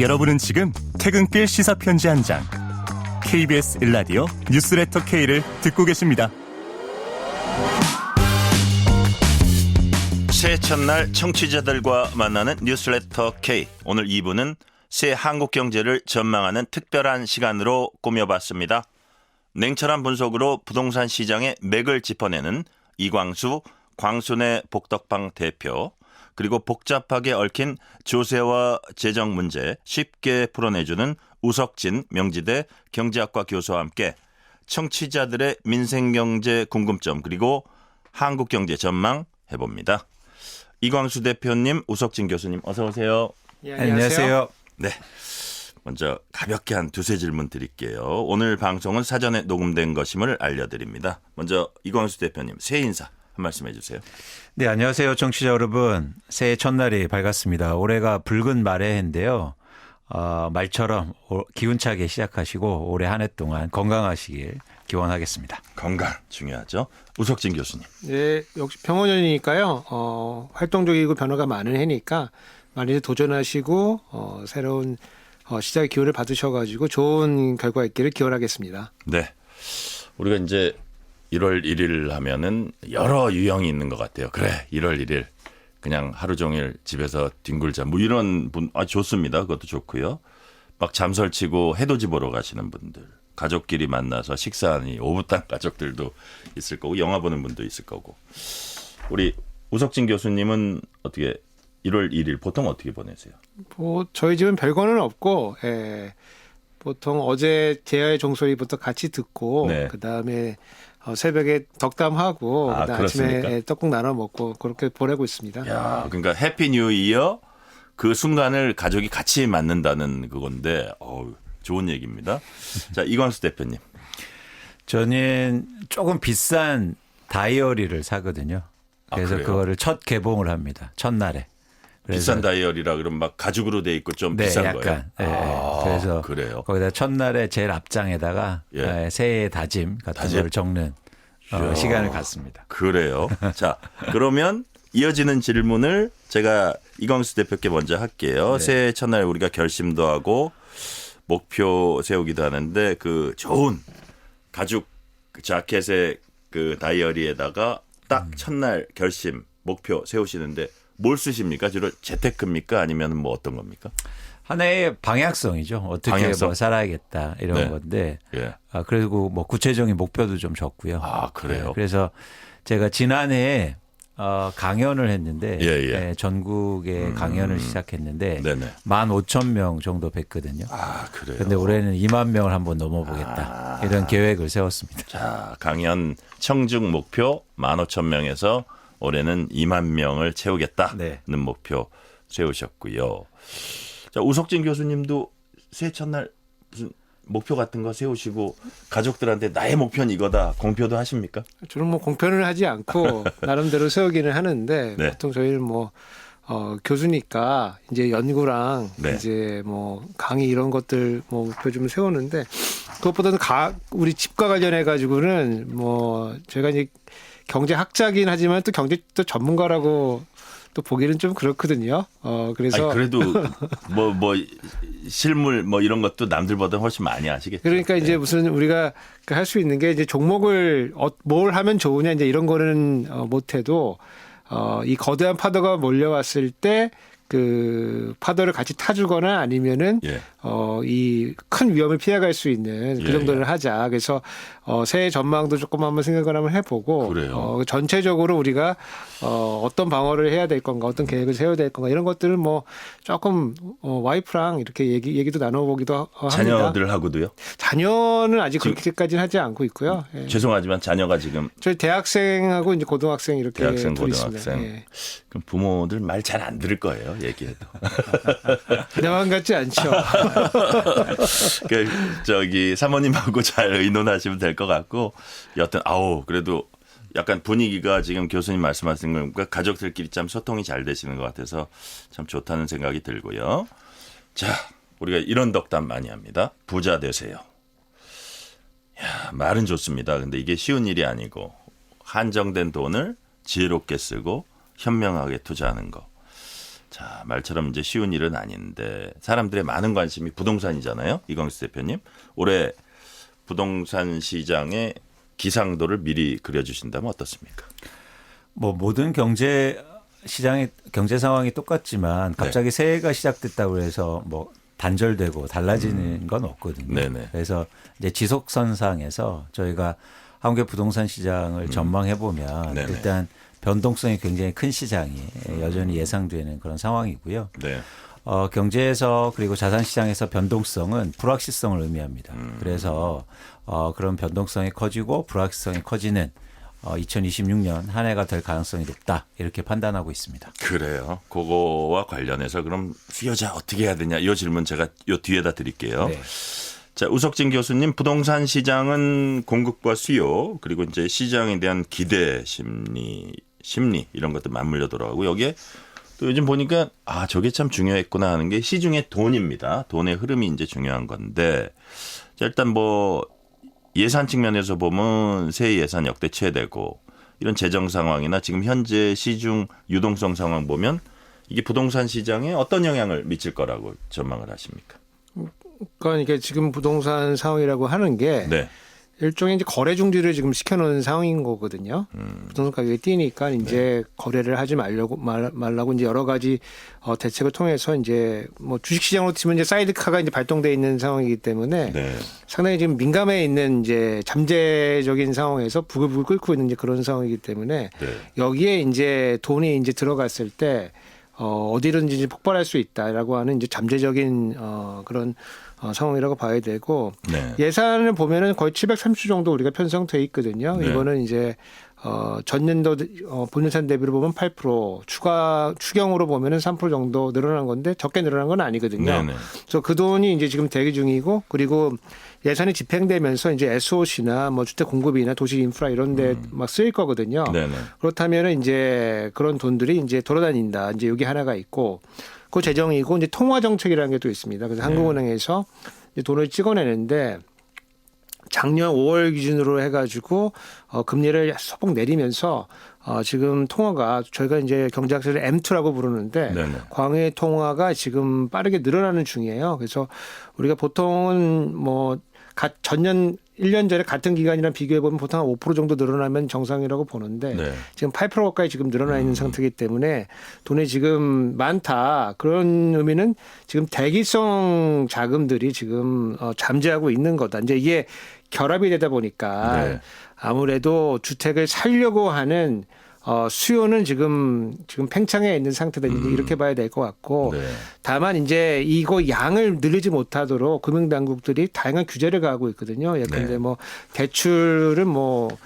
여러분은 지금 퇴근길 시사편지 한 장 KBS 일라디오 뉴스레터 K를 듣고 계십니다. 새해 첫날 청취자들과 만나는 뉴스레터 K. 오늘 2부는 새해 한국 경제를 전망하는 특별한 시간으로 꾸며봤습니다. 냉철한 분석으로 부동산 시장의 맥을 짚어내는 이광수, 광순의 복덕방 대표, 그리고 복잡하게 얽힌 조세와 재정 문제 쉽게 풀어내주는 우석진 명지대 경제학과 교수와 함께 청취자들의 민생경제 궁금점 그리고 한국경제 전망 해봅니다. 이광수 대표님, 우석진 교수님 어서 오세요. 예, 안녕하세요. 네, 먼저 가볍게 한 두세 질문 드릴게요. 오늘 방송은 사전에 녹음된 것임을 알려드립니다. 먼저 이광수 대표님 새해 인사 한 말씀 해주세요. 네, 안녕하세요. 청취자 여러분. 새해 첫날이 밝았습니다. 올해가 붉은 말의 해인데요. 말처럼 기운차게 시작하시고 올해 한 해 동안 건강하시길 기원하겠습니다. 건강 중요하죠. 우석진 교수님. 네, 역시 평원년이니까요. 활동적이고 변화가 많은 해니까 많이 도전하시고 새로운 시작의 기운을 받으셔가지고 좋은 결과 있기를 기원하겠습니다. 네, 우리가 이제 1월 1일 하면은 여러 유형이 있는 것 같아요. 그래, 1월 1일 그냥 하루 종일 집에서 뒹굴자 뭐 이런 분 좋습니다. 그것도 좋고요. 막 잠설치고 해돋이 보러 가시는 분들, 가족끼리 만나서 식사하니 오붓한 가족들도 있을 거고 영화 보는 분도 있을 거고. 우리 우석진 교수님은 어떻게 1월 1일 보통 어떻게 보내세요? 저희 집은 별거는 없고 보통 어제 제야의 종소리부터 같이 듣고 네. 그다음에 새벽에 덕담하고 아침에 떡국 나눠 먹고 그렇게 보내고 있습니다. 야, 그러니까 해피 뉴 이어 그 순간을 가족이 같이 맞는다는 그건데 좋은 얘기입니다. 자, 이광수 대표님. 저는 조금 비싼 다이어리를 사거든요. 그래서 그거를 첫 개봉을 합니다. 첫날에. 비싼 다이어리라 그러면 막 가죽으로 돼 있고 좀 비싼 약간, 거예요. 네. 그래서 그래요. 거기다 첫날에 제일 앞장에다가 새해의 다짐 같은 걸 적는 시간을 갖습니다. 그래요. 자, 그러면 이어지는 질문을 제가 이광수 대표께 먼저 할게요. 네. 새해 첫날 우리가 결심도 하고 목표 세우기도 하는데 그 좋은 가죽 자켓의 그 다이어리에다가 딱 첫날 결심 목표 세우시는데 뭘 쓰십니까? 주로 재테크입니까? 아니면 뭐 어떤 겁니까? 하나의 방향성이죠. 어떻게 방향성? 뭐 살아야겠다 이런 네. 건데. 예. 그리고 뭐 구체적인 목표도 좀 적고요. 그래요. 네, 그래서 제가 지난해에 강연을 했는데 전국에 강연을 시작했는데 네네. 15,000명 정도 뵀거든요. 그래요. 그런데 올해는 2만 명을 한번 넘어보겠다. 이런 계획을 세웠습니다. 자, 강연 청중 목표 15,000명에서 올해는 2만 명을 채우겠다는 네. 목표 세우셨고요. 자, 우석진 교수님도 새해 첫날 무슨 목표 같은 거 세우시고 가족들한테 나의 목표는 이거다 공표도 하십니까? 저는 뭐 공표는 하지 않고 나름대로 세우기는 하는데 네. 보통 저희는 뭐 교수니까 이제 연구랑 네. 이제 뭐 강의 이런 것들 뭐 목표 좀 세우는데 그것보다는 우리 집과 관련해 가지고는 뭐 제가 이제 경제학자긴 하지만 또 경제 또 전문가라고 또 보기는 좀 그렇거든요. 그래서 그래도 뭐 실물 뭐 이런 것도 남들보다 훨씬 많이 아시겠죠. 그러니까 이제 네. 무슨 우리가 할 수 있는 게 이제 종목을 뭘 하면 좋으냐 이제 이런 거는 못해도 이 거대한 파도가 몰려왔을 때 그 파도를 같이 타주거나 아니면은 이 큰 위험을 피해갈 수 있는 그 정도는 하자. 그래서 새해 전망도 조금 한번 생각을 한번 해보고 전체적으로 우리가 어떤 방어를 해야 될 건가, 어떤 계획을 세워야 될 건가 이런 것들은 뭐 조금 와이프랑 이렇게 얘기도 나눠보기도 합니다. 자녀들하고도요? 자녀는 아직 그렇게까지는 하지 않고 있고요. 예. 죄송하지만 자녀가 지금 저희 대학생하고 이제 고등학생 이렇게 대학생, 둘이 고등학생. 있습니다. 예. 그럼 부모들 말 잘 안 들을 거예요. 얘기해도. 대만 같지 않죠. 저기 사모님하고 잘 의논하시면 될 것 같고 여튼 그래도 약간 분위기가 지금 교수님 말씀하신 거니까 가족들끼리 참 소통이 잘 되시는 것 같아서 참 좋다는 생각이 들고요. 자, 우리가 이런 덕담 많이 합니다. 부자 되세요. 야, 말은 좋습니다. 근데 이게 쉬운 일이 아니고 한정된 돈을 지혜롭게 쓰고 현명하게 투자하는 거. 자, 말처럼 이제 쉬운 일은 아닌데 사람들의 많은 관심이 부동산이잖아요. 이광수 대표님. 올해 부동산 시장의 기상도를 미리 그려주신다면 어떻습니까? 뭐 모든 경제 시장의 경제 상황이 똑같지만 갑자기 새해가 시작됐다고 해서 뭐 단절되고 달라지는 건 없거든요. 네네. 그래서 이제 지속선상에서 저희가 한국의 부동산 시장을 전망해 보면 네네. 일단 변동성이 굉장히 큰 시장이 여전히 예상되는 그런 상황이고요. 네. 경제에서 그리고 자산 시장에서 변동성은 불확실성을 의미합니다. 그래서 그런 변동성이 커지고 불확실성이 커지는 2026년 한 해가 될 가능성이 높다 이렇게 판단하고 있습니다. 그래요. 그거와 관련해서 그럼 수요자 어떻게 해야 되냐 이 질문 제가 요 뒤에다 드릴게요. 네. 자, 우석진 교수님, 부동산 시장은 공급과 수요 그리고 이제 시장에 대한 기대 심리 이런 것들 맞물려 돌아가고 여기에 또 요즘 보니까 저게 참 중요했구나 하는 게 시중의 돈입니다. 돈의 흐름이 이제 중요한 건데 자, 일단 뭐 예산 측면에서 보면 새 예산 역대 최대고 이런 재정 상황이나 지금 현재 시중 유동성 상황 보면 이게 부동산 시장에 어떤 영향을 미칠 거라고 전망을 하십니까? 그러니까 이게 지금 부동산 상황이라고 하는 게 네. 일종의 이제 거래 중지를 지금 시켜놓은 상황인 거거든요. 부동산 가격이 뛰니까 이제 거래를 하지 말라고 이제 여러 가지 대책을 통해서 이제 뭐 주식시장으로 치면 이제 사이드카가 이제 발동돼 있는 상황이기 때문에 네. 상당히 지금 민감해 있는 이제 잠재적인 상황에서 부글부글 끓고 있는 이제 그런 상황이기 때문에 네. 여기에 이제 돈이 이제 들어갔을 때 어디든지 이제 폭발할 수 있다라고 하는 이제 잠재적인 그런 상황이라고 봐야 되고 네. 예산을 보면은 거의 730조 정도 우리가 편성돼 있거든요. 네. 이거는 이제 전년도 본예산 대비로 보면 8% 추경으로 보면은 3% 정도 늘어난 건데 적게 늘어난 건 아니거든요. 네네. 그래서 그 돈이 이제 지금 대기 중이고 그리고 예산이 집행되면서 이제 SOC나 뭐 주택 공급이나 도시 인프라 이런 데 막 쓰일 거거든요. 네네. 그렇다면은 이제 그런 돈들이 이제 돌아다닌다. 이제 여기 하나가 있고 그 재정이고 이제 통화 정책이라는 게 또 있습니다. 그래서 한국은행에서 이제 돈을 찍어내는데 작년 5월 기준으로 해가지고 금리를 소폭 내리면서 지금 통화가 저희가 이제 경제학자들 M2라고 부르는데 네네. 광의 통화가 지금 빠르게 늘어나는 중이에요. 그래서 우리가 보통은 뭐 전년 1년 전에 같은 기간이랑 비교해 보면 보통 한 5% 정도 늘어나면 정상이라고 보는데 네. 지금 8% 가까이 지금 늘어나 있는 상태이기 때문에 돈이 지금 많다. 그런 의미는 지금 대기성 자금들이 지금 잠재하고 있는 거다. 이제 이게 결합이 되다 보니까 네. 아무래도 주택을 살려고 하는 수요는 지금 팽창해 있는 상태다. 이렇게 봐야 될 것 같고 네. 다만 이제 이거 양을 늘리지 못하도록 금융당국들이 다양한 규제를 가하고 있거든요. 예컨대 네. 뭐 대출은 뭐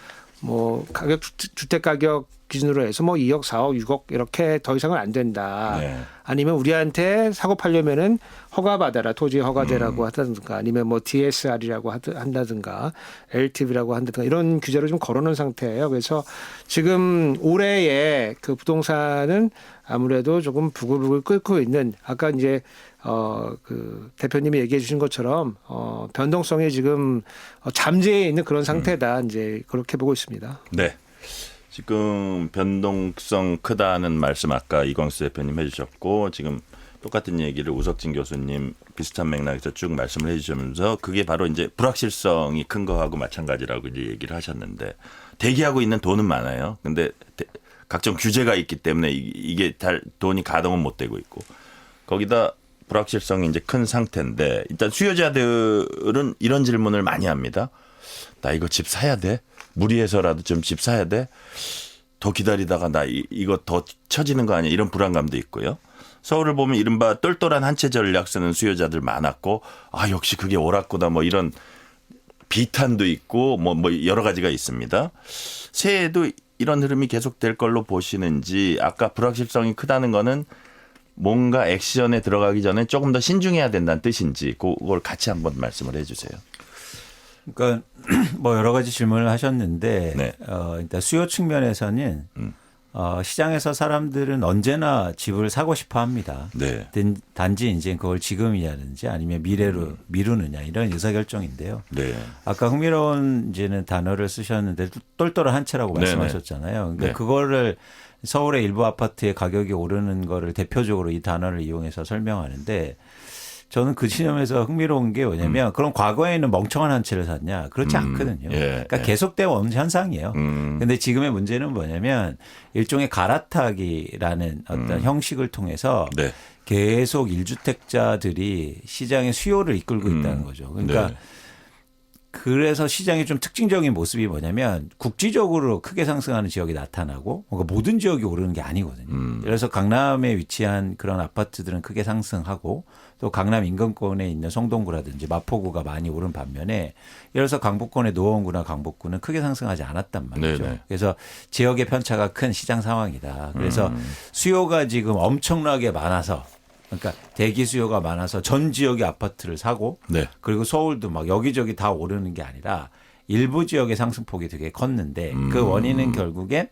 가격 주택 가격 기준으로 해서 뭐 2억, 4억, 6억 이렇게 더 이상은 안 된다. 네. 아니면 우리한테 사고 팔려면은 허가받아라. 토지 허가제라고 하다든가 아니면 뭐 DSR이라고 한다든가 LTV라고 한다든가 이런 규제를 좀 걸어놓은 상태예요. 그래서 지금 올해의 그 부동산은 아무래도 조금 부글부글 끓고 있는 아까 이제 그 대표님이 얘기해 주신 것처럼 변동성이 지금 잠재해 있는 그런 상태다. 이제 그렇게 보고 있습니다. 네. 지금 변동성 크다는 말씀 아까 이광수 대표님 해주셨고 지금 똑같은 얘기를 우석진 교수님 비슷한 맥락에서 쭉 말씀을 해주시면서 그게 바로 이제 불확실성이 큰 거하고 마찬가지라고 이제 얘기를 하셨는데 대기하고 있는 돈은 많아요. 근데 각종 규제가 있기 때문에 이게 돈이 가동은 못 되고 있고 거기다 불확실성이 이제 큰 상태인데 일단 수요자들은 이런 질문을 많이 합니다. 나 이거 집 사야 돼? 무리해서라도 좀 집 사야 돼? 더 기다리다가 나 이거 더 처지는 거 아니야? 이런 불안감도 있고요. 서울을 보면 이른바 똘똘한 한 채 전략 쓰는 수요자들 많았고 역시 그게 옳았구나 뭐 이런 비탄도 있고 뭐 여러 가지가 있습니다. 새해에도 이런 흐름이 계속될 걸로 보시는지 아까 불확실성이 크다는 거는 뭔가 액션에 들어가기 전에 조금 더 신중해야 된다는 뜻인지 그걸 같이 한번 말씀을 해 주세요. 그러니까 뭐 여러 가지 질문을 하셨는데 네. 일단 수요 측면에서는 시장에서 사람들은 언제나 집을 사고 싶어 합니다. 네. 단지 이제 그걸 지금이냐든지 아니면 미래로 미루느냐 이런 의사결정인데요. 네. 아까 흥미로운 이제는 단어를 쓰셨는데 똘똘한 한 채라고 네네. 말씀하셨잖아요. 그러니까 네. 그거를 서울의 일부 아파트의 가격이 오르는 거를 대표적으로 이 단어를 이용해서 설명하는데 저는 그 지점에서 흥미로운 게 뭐냐면 그럼 과거에는 멍청한 한 채를 샀냐? 그렇지 않거든요. 예, 그러니까 예. 계속되어 오는 현상이에요. 근데 지금의 문제는 뭐냐면 일종의 갈아타기라는 어떤 형식을 통해서 네. 계속 1주택자들이 시장의 수요를 이끌고 있다는 거죠. 그러니까 네. 그래서 시장의 좀 특징적인 모습이 뭐냐면 국지적으로 크게 상승하는 지역이 나타나고 그러니까 모든 지역이 오르는 게 아니거든요. 그래서 강남에 위치한 그런 아파트들은 크게 상승하고 또 강남 인근권에 있는 성동구라든지 마포구가 많이 오른 반면에 예를 들어서 강북권의 노원구나 강북구는 크게 상승하지 않았단 말이죠. 네네. 그래서 지역의 편차가 큰 시장 상황이다. 그래서 수요가 지금 엄청나게 많아서 그러니까 대기 수요가 많아서 전 지역의 아파트를 사고 네. 그리고 서울도 막 여기저기 다 오르는 게 아니라 일부 지역의 상승폭이 되게 컸는데 그 원인은 결국엔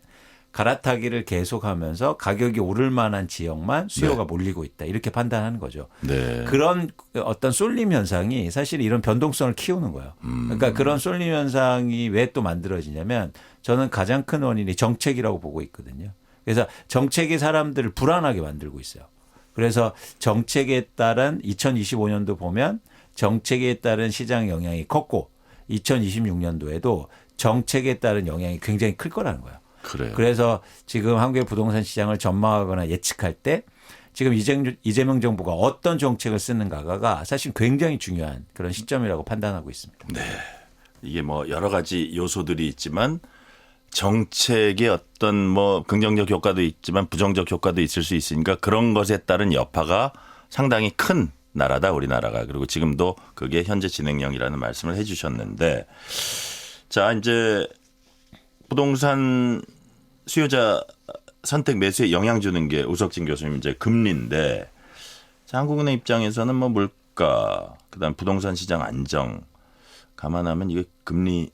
갈아타기를 계속하면서 가격이 오를 만한 지역만 수요가 몰리고 있다. 이렇게 판단하는 거죠. 네. 그런 어떤 쏠림 현상이 사실 이런 변동성을 키우는 거예요. 그러니까 그런 쏠림 현상이 왜 또 만들어지냐면 저는 가장 큰 원인이 정책이라고 보고 있거든요. 그래서 정책이 사람들을 불안하게 만들고 있어요. 그래서 정책에 따른 2025년도 보면 정책에 따른 시장 영향이 컸고 2026년도에도 정책에 따른 영향이 굉장히 클 거라는 거예요. 그래요. 그래서 지금 한국의 부동산 시장을 전망하거나 예측할 때 지금 이재명 정부가 어떤 정책을 쓰는가가 사실 굉장히 중요한 그런 시점이라고 판단하고 있습니다. 네. 이게 뭐 여러 가지 요소들이 있지만 정책의 어떤 뭐 긍정적 효과도 있지만 부정적 효과도 있을 수 있으니까 그런 것에 따른 여파가 상당히 큰 나라다 우리나라가. 그리고 지금도 그게 현재 진행형이라는 말씀을 해 주셨는데 자 이제 부동산 수요자 선택 매수에 영향 주는 게 우석진 교수님 이제 금리인데 자, 한국은행 입장에서는 뭐 물가 그다음 부동산 시장 안정 감안하면 이게 금리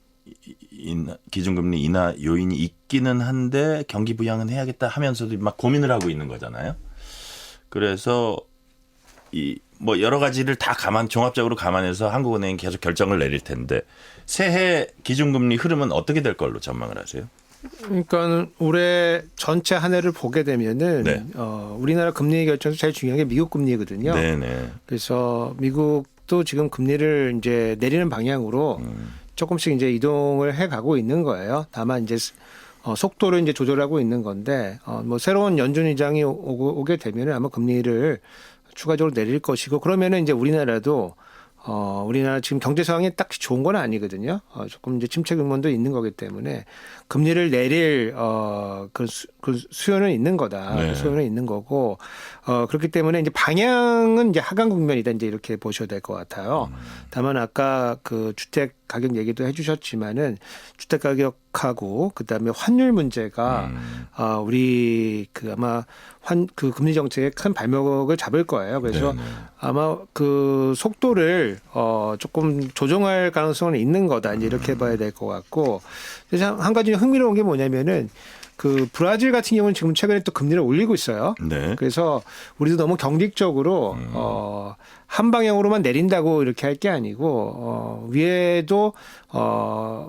기준금리 인하 요인이 있기는 한데 경기 부양은 해야겠다 하면서도 막 고민을 하고 있는 거잖아요. 그래서 이 뭐 여러 가지를 다 종합적으로 감안해서 한국은행이 계속 결정을 내릴 텐데 새해 기준금리 흐름은 어떻게 될 걸로 전망을 하세요? 그러니까 올해 전체 한 해를 보게 되면은 네. 우리나라 금리 결정에서 제일 중요한 게 미국 금리거든요. 네네. 그래서 미국도 지금 금리를 이제 내리는 방향으로 조금씩 이제 이동을 해 가고 있는 거예요. 다만 이제 속도를 이제 조절하고 있는 건데 뭐 새로운 연준 의장이 오게 되면은 아마 금리를 추가적으로 내릴 것이고 그러면은 이제 우리나라도 우리나라 지금 경제 상황이 딱 좋은 건 아니거든요. 조금 이제 침체 국면도 있는 거기 때문에 금리를 내릴 그 수요는 있는 거다. 네. 그 수요는 있는 거고 그렇기 때문에 이제 방향은 이제 하강 국면이다. 이제 이렇게 보셔야 될 것 같아요. 다만 아까 그 주택 가격 얘기도 해주셨지만은 주택 가격하고 그다음에 환율 문제가 우리 그 아마 그 금리 정책의 큰 발목을 잡을 거예요. 그래서 네네. 아마 그 속도를 조금 조정할 가능성은 있는 거다. 이제 이렇게 봐야 될 것 같고. 그래서 한 가지 흥미로운 게 뭐냐면은 그 브라질 같은 경우는 지금 최근에 또 금리를 올리고 있어요. 네. 그래서 우리도 너무 경직적으로 한 방향으로만 내린다고 이렇게 할 게 아니고 위에도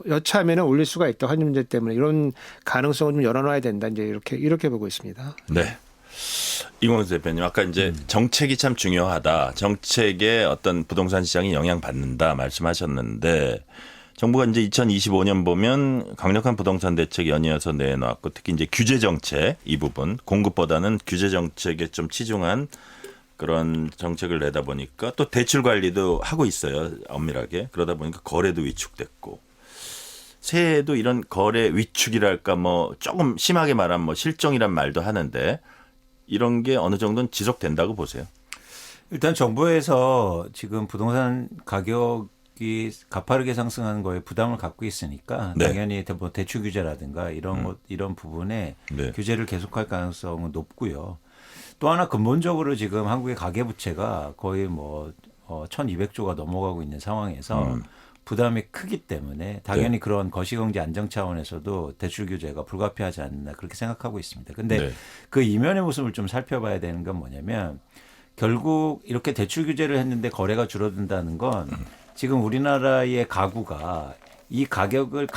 여차하면은 올릴 수가 있다. 환율 문제 때문에 이런 가능성을 좀 열어놔야 된다. 이제 이렇게 보고 있습니다. 네. 이광수 대표님 아까 이제 정책이 참 중요하다. 정책에 어떤 부동산 시장이 영향받는다 말씀하셨는데 정부가 이제 2025년 보면 강력한 부동산 대책 연이어서 내놓았고 특히 이제 규제 정책 이 부분 공급보다는 규제 정책에 좀 치중한 그런 정책을 내다 보니까 또 대출 관리도 하고 있어요. 엄밀하게. 그러다 보니까 거래도 위축됐고 새해에도 이런 거래 위축이랄까 뭐 조금 심하게 말하면 뭐 실종이란 말도 하는데 이런 게 어느 정도는 지속된다고 보세요. 일단 정부에서 지금 부동산 가격이 가파르게 상승하는 거에 부담을 갖고 있으니까 네. 당연히 뭐 대출 규제라든가 이런 부분에 네. 규제를 계속할 가능성은 높고요. 또 하나 근본적으로 지금 한국의 가계부채가 거의 뭐 1,200조가 넘어가고 있는 상황에서 부담이 크기 때문에 당연히 네. 그런 거시경제 안정 차원에서도 대출 규제가 불가피하지 않나 그렇게 생각하고 있습니다. 그런데 네. 그 이면의 모습을 좀 살펴봐야 되는 건 뭐냐면 결국 이렇게 대출 규제를 했는데 거래가 줄어든다는 건 지금 우리나라의 가구가 이 가격을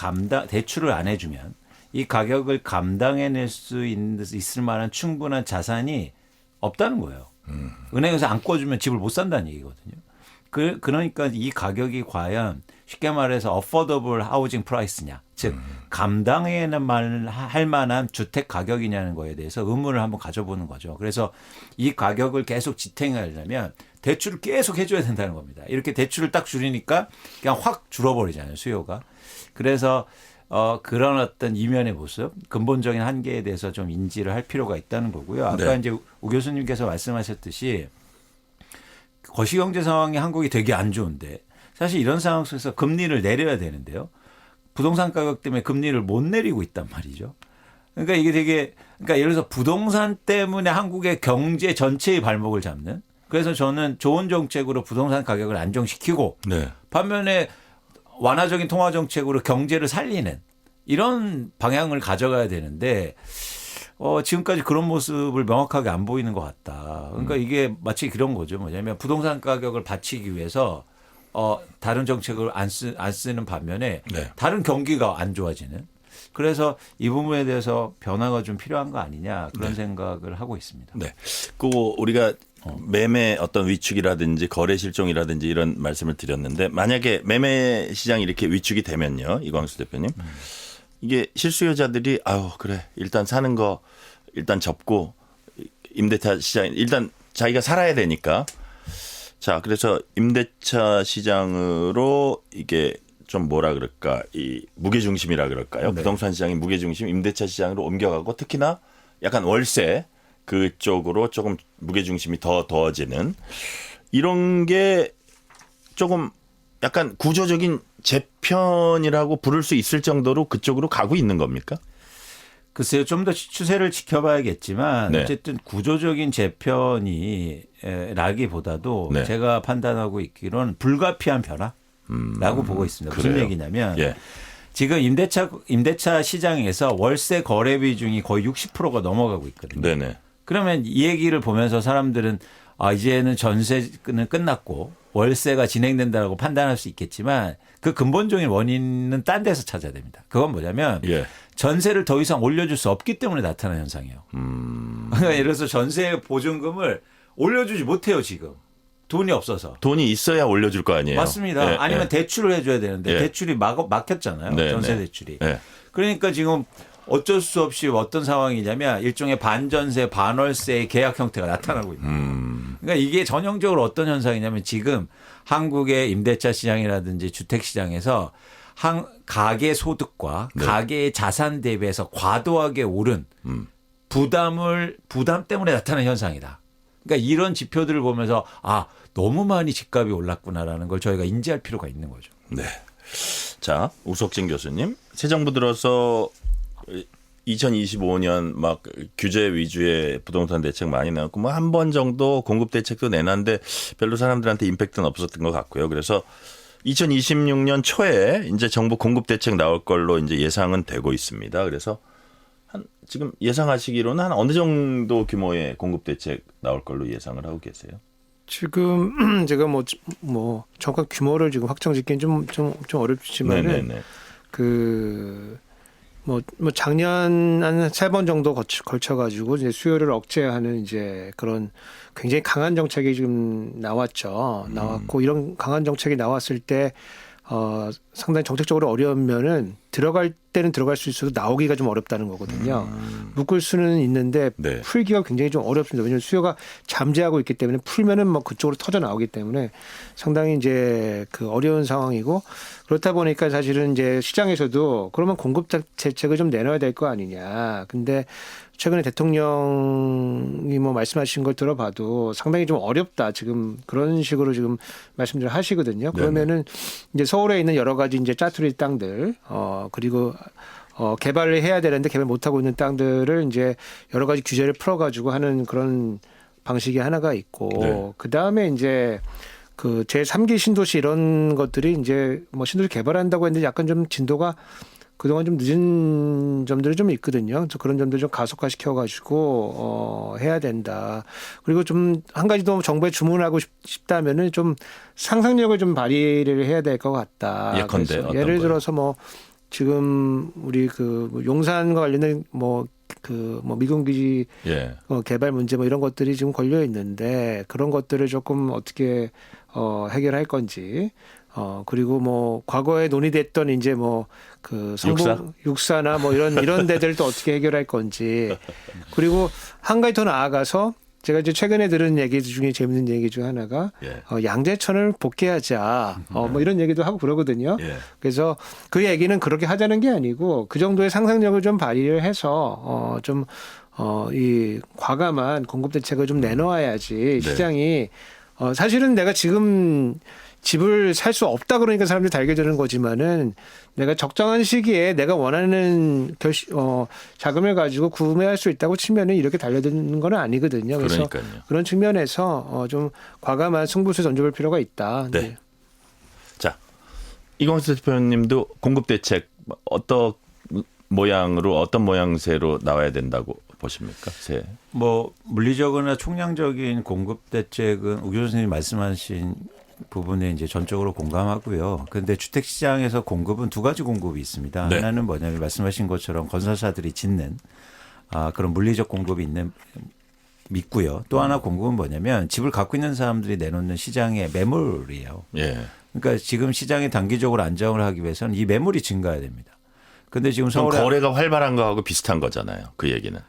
대출을 안 해주면 이 가격을 감당해낼 수 있을 만한 충분한 자산이 없다는 거예요. 은행에서 안 꿔주면 집을 못 산다는 얘기거든요. 그러니까 이 가격이 과연 쉽게 말해서 affordable housing price냐, 즉 감당할 만한 주택 가격이냐는 거에 대해서 의문을 한번 가져보는 거죠. 그래서 이 가격을 계속 지탱하려면 대출을 계속 해줘야 된다는 겁니다. 이렇게 대출을 딱 줄이니까 그냥 확 줄어버리잖아요, 수요가. 그래서 그런 어떤 이면의 모습, 근본적인 한계에 대해서 좀 인지를 할 필요가 있다는 거고요. 아까 네. 이제 우 교수님께서 말씀하셨듯이 거시경제 상황이 한국이 되게 안 좋은데 사실 이런 상황 속에서 금리를 내려야 되는데요. 부동산 가격 때문에 금리를 못 내리고 있단 말이죠. 그러니까 이게 그러니까 예를 들어서 부동산 때문에 한국의 경제 전체의 발목을 잡는, 그래서 저는 좋은 정책으로 부동산 가격을 안정시키고 네. 반면에 완화적인 통화 정책으로 경제를 살리는 이런 방향을 가져가야 되는데 지금까지 그런 모습을 명확하게 안 보이는 것 같다. 그러니까 이게 마치 그런 거죠. 뭐냐면 부동산 가격을 받치기 위해서 다른 정책을 안 쓰는 반면에 네. 다른 경기가 안 좋아지는. 그래서 이 부분에 대해서 변화가 좀 필요한 거 아니냐 그런 생각을 하고 있습니다. 네. 그 우리가 매매 어떤 위축이라든지 거래 실종이라든지 이런 말씀을 드렸는데 만약에 매매 시장이 이렇게 위축이 되면요, 이광수 대표님, 이게 실수요자들이 그래 일단 사는 거 일단 접고 임대차 시장 일단 자기가 살아야 되니까 자 그래서 임대차 시장으로 이게 좀 뭐라 그럴까 이 무게중심이라 그럴까요? 네. 부동산 시장의 무게중심 임대차 시장으로 옮겨가고 특히나 약간 월세 그쪽으로 조금 무게중심이 더워지는 이런 게 조금 약간 구조적인 재편이라고 부를 수 있을 정도로 그쪽으로 가고 있는 겁니까? 글쎄요, 좀 더 추세를 지켜봐야겠지만 네. 어쨌든 구조적인 재편이 라기보다도 네. 제가 판단하고 있기로는 불가피한 변화라고 보고 있습니다. 무슨 그래요? 얘기냐면 예. 지금 임대차 시장에서 월세 거래 비중이 거의 60%가 넘어가고 있거든요. 네네. 그러면 이 얘기를 보면서 사람들은 이제는 전세는 끝났고 월세가 진행된다고 판단할 수 있겠지만 그 근본적인 원인은 딴 데서 찾아야 됩니다. 그건 뭐냐면 예. 전세를 더 이상 올려줄 수 없기 때문에 나타나는 현상이에요. 그러니까 예를 들어서 전세 보증금을 올려주지 못해요, 지금. 돈이 없어서. 돈이 있어야 올려줄 거 아니에요. 맞습니다. 예, 아니면 예. 대출을 해줘야 되는데 예. 대출이 막혔잖아요. 네, 전세 네. 대출이. 예. 그러니까 지금 어쩔 수 없이 어떤 상황이냐면 일종의 반전세, 반월세의 계약 형태가 나타나고 있는 거예요. 그러니까 이게 전형적으로 어떤 현상이냐면 지금 한국의 임대차 시장이라든지 주택 시장에서 가계 소득과 네. 가계의 자산 대비해서 과도하게 오른 부담 때문에 나타나는 현상이다. 그러니까 이런 지표들을 보면서 너무 많이 집값이 올랐구나라는 걸 저희가 인지할 필요가 있는 거죠. 네. 자, 우석진 교수님. 새 정부 들어서 2025년 막 규제 위주의 부동산 대책 많이 내놨고 뭐 한 번 정도 공급 대책도 내놨는데 별로 사람들한테 임팩트는 없었던 것 같고요. 그래서 2026년 초에 이제 정부 공급 대책 나올 걸로 이제 예상은 되고 있습니다. 그래서 지금 예상하시기로는 한 어느 정도 규모의 공급 대책 나올 걸로 예상을 하고 계세요? 지금 제가 뭐 정확한 규모를 지금 확정짓기는 좀 어렵지만은 네네네. 뭐 작년 한 3번 정도 걸쳐가지고 이제 수요를 억제하는 이제 그런 굉장히 강한 정책이 지금 나왔고 이런 강한 정책이 나왔을 때 상당히 정책적으로 어려우면은 들어갈 때는 들어갈 수 있어도 나오기가 좀 어렵다는 거거든요. 묶을 수는 있는데 네. 풀기가 굉장히 좀 어렵습니다. 왜냐하면 수요가 잠재하고 있기 때문에 풀면은 뭐 그쪽으로 터져 나오기 때문에 상당히 이제 어려운 상황이고 그렇다 보니까 사실은 이제 시장에서도 그러면 공급 대책을 좀 내놔야 될 거 아니냐. 근데 최근에 대통령이 뭐 말씀하신 걸 들어봐도 상당히 좀 어렵다. 지금 그런 식으로 지금 말씀들 하시거든요. 그러면은 이제 서울에 있는 여러 가지 이제 짜투리 땅들, 그리고 개발을 해야 되는데 개발 못 하고 있는 땅들을 이제 여러 가지 규제를 풀어가지고 하는 그런 방식이 하나가 있고, 네. 그 다음에 이제 제3기 신도시 이런 것들이 이제 뭐 신도시 개발한다고 했는데 약간 좀 진도가 그동안 좀 늦은 점들이 좀 있거든요. 그래서 그런 점들 좀 가속화시켜가지고 해야 된다. 그리고 좀 한 가지 더 정부에 주문하고 싶다면은 좀 상상력을 좀 발휘를 해야 될 것 같다. 예컨대 그래서 어떤 예를 거요? 들어서 뭐 지금 우리 용산과 관련된 미군기지 예. 개발 문제 이런 것들이 지금 걸려 있는데 그런 것들을 조금 어떻게 해결할 건지 그리고 과거에 논의됐던 이제 육사나 이런 데들도 어떻게 해결할 건지 그리고 한 가지 더 나아가서 제가 이제 최근에 들은 얘기 중에 재밌는 얘기 중 하나가 예. 양재천을 복귀하자 이런 얘기도 하고 그러거든요. 예. 그래서 그 얘기는 그렇게 하자는 게 아니고 그 정도의 상상력을 좀 발휘를 해서 이 과감한 공급 대책을 좀 내놓아야지 시장이 사실은 내가 지금 집을 살 수 없다 그러니까 사람들이 달게 되는 거지만은 내가 적정한 시기에 내가 원하는 자금을 가지고 구매할 수 있다고 치면은 이렇게 달려드는 건 아니거든요. 그래서 그러니까요. 그런 측면에서 좀 과감한 승부수를 던져볼 필요가 있다. 네. 자, 이광수 대표님도 공급 대책 어떤 모양새로 나와야 된다고 보십니까? 물리적이나 총량적인 공급 대책은 우교 선생님이 말씀하신 부분에 이제 전적으로 공감하고요. 그런데 주택 시장에서 공급은 두 가지 공급이 있습니다. 네. 하나는 뭐냐면 말씀하신 것처럼 건설사들이 짓는 그런 물리적 공급이 있고요. 또 하나 공급은 뭐냐면 집을 갖고 있는 사람들이 내놓는 시장의 매물이에요. 예. 그러니까 지금 시장이 단기적으로 안정을 하기 위해서는 이 매물이 증가해야 됩니다. 근데 지금 서울에 거래가 활발한 거하고 비슷한 거잖아요. 그 얘기는.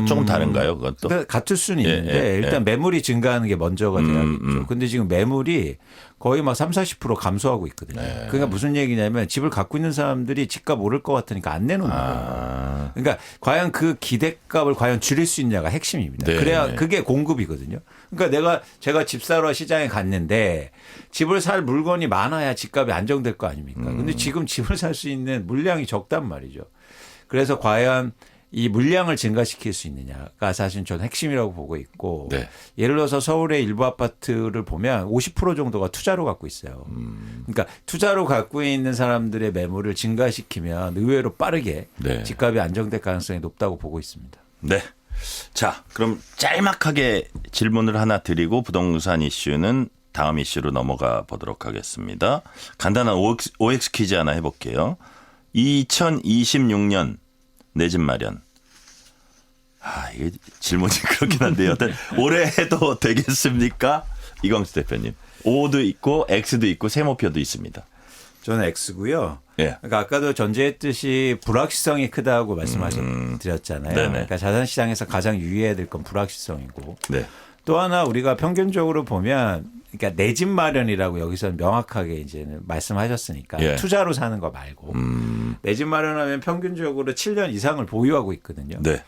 조금 다른가요, 그것도? 그러니까 같을 수는 있는데 일단 매물이 증가하는 게 먼저가 돼야겠죠. 근데 지금 매물이 거의 30-40% 감소하고 있거든요. 그러니까 무슨 얘기냐면 집을 갖고 있는 사람들이 집값 오를 것 같으니까 안 내놓는 거예요. 그러니까 과연 그 기대값을 과연 줄일 수 있냐가 핵심입니다. 네. 그래야 그게 공급이거든요. 그러니까 제가 집 사러 시장에 갔는데 집을 살 물건이 많아야 집값이 안정될 거 아닙니까? 근데 지금 집을 살 수 있는 물량이 적단 말이죠. 그래서 과연 이 물량을 증가시킬 수 있느냐가 사실 저는 핵심이라고 보고 있고 네. 예를 들어서 서울의 일부 아파트를 보면 50% 정도가 투자로 갖고 있어요. 그러니까 투자로 갖고 있는 사람들의 매물을 증가시키면 의외로 빠르게 네. 집값이 안정될 가능성이 높다고 보고 있습니다. 네. 자, 그럼 짤막하게 질문을 하나 드리고 부동산 이슈는 다음 이슈로 넘어가 보도록 하겠습니다. 간단한 OX 퀴즈 하나 해볼게요. 2026년 내 집 마련. 이게 질문이 그렇긴 한데 여튼 올해 해도 되겠습니까? 이광수 대표님. O도 있고 X도 있고 세모표도 있습니다. 저는 X고요. 예. 그러니까 아까도 전제했듯이 불확실성이 크다고 말씀드렸잖아요. 네네. 그러니까 자산시장에서 가장 유의해야 될 건 불확실성이고 네. 또 하나 우리가 평균적으로 보면 그러니까 내 집 마련이라고 여기서 명확하게 이제는 말씀하셨으니까 예. 투자로 사는 거 말고 내 집 마련하면 평균적으로 7년 이상을 보유하고 있거든요. 네.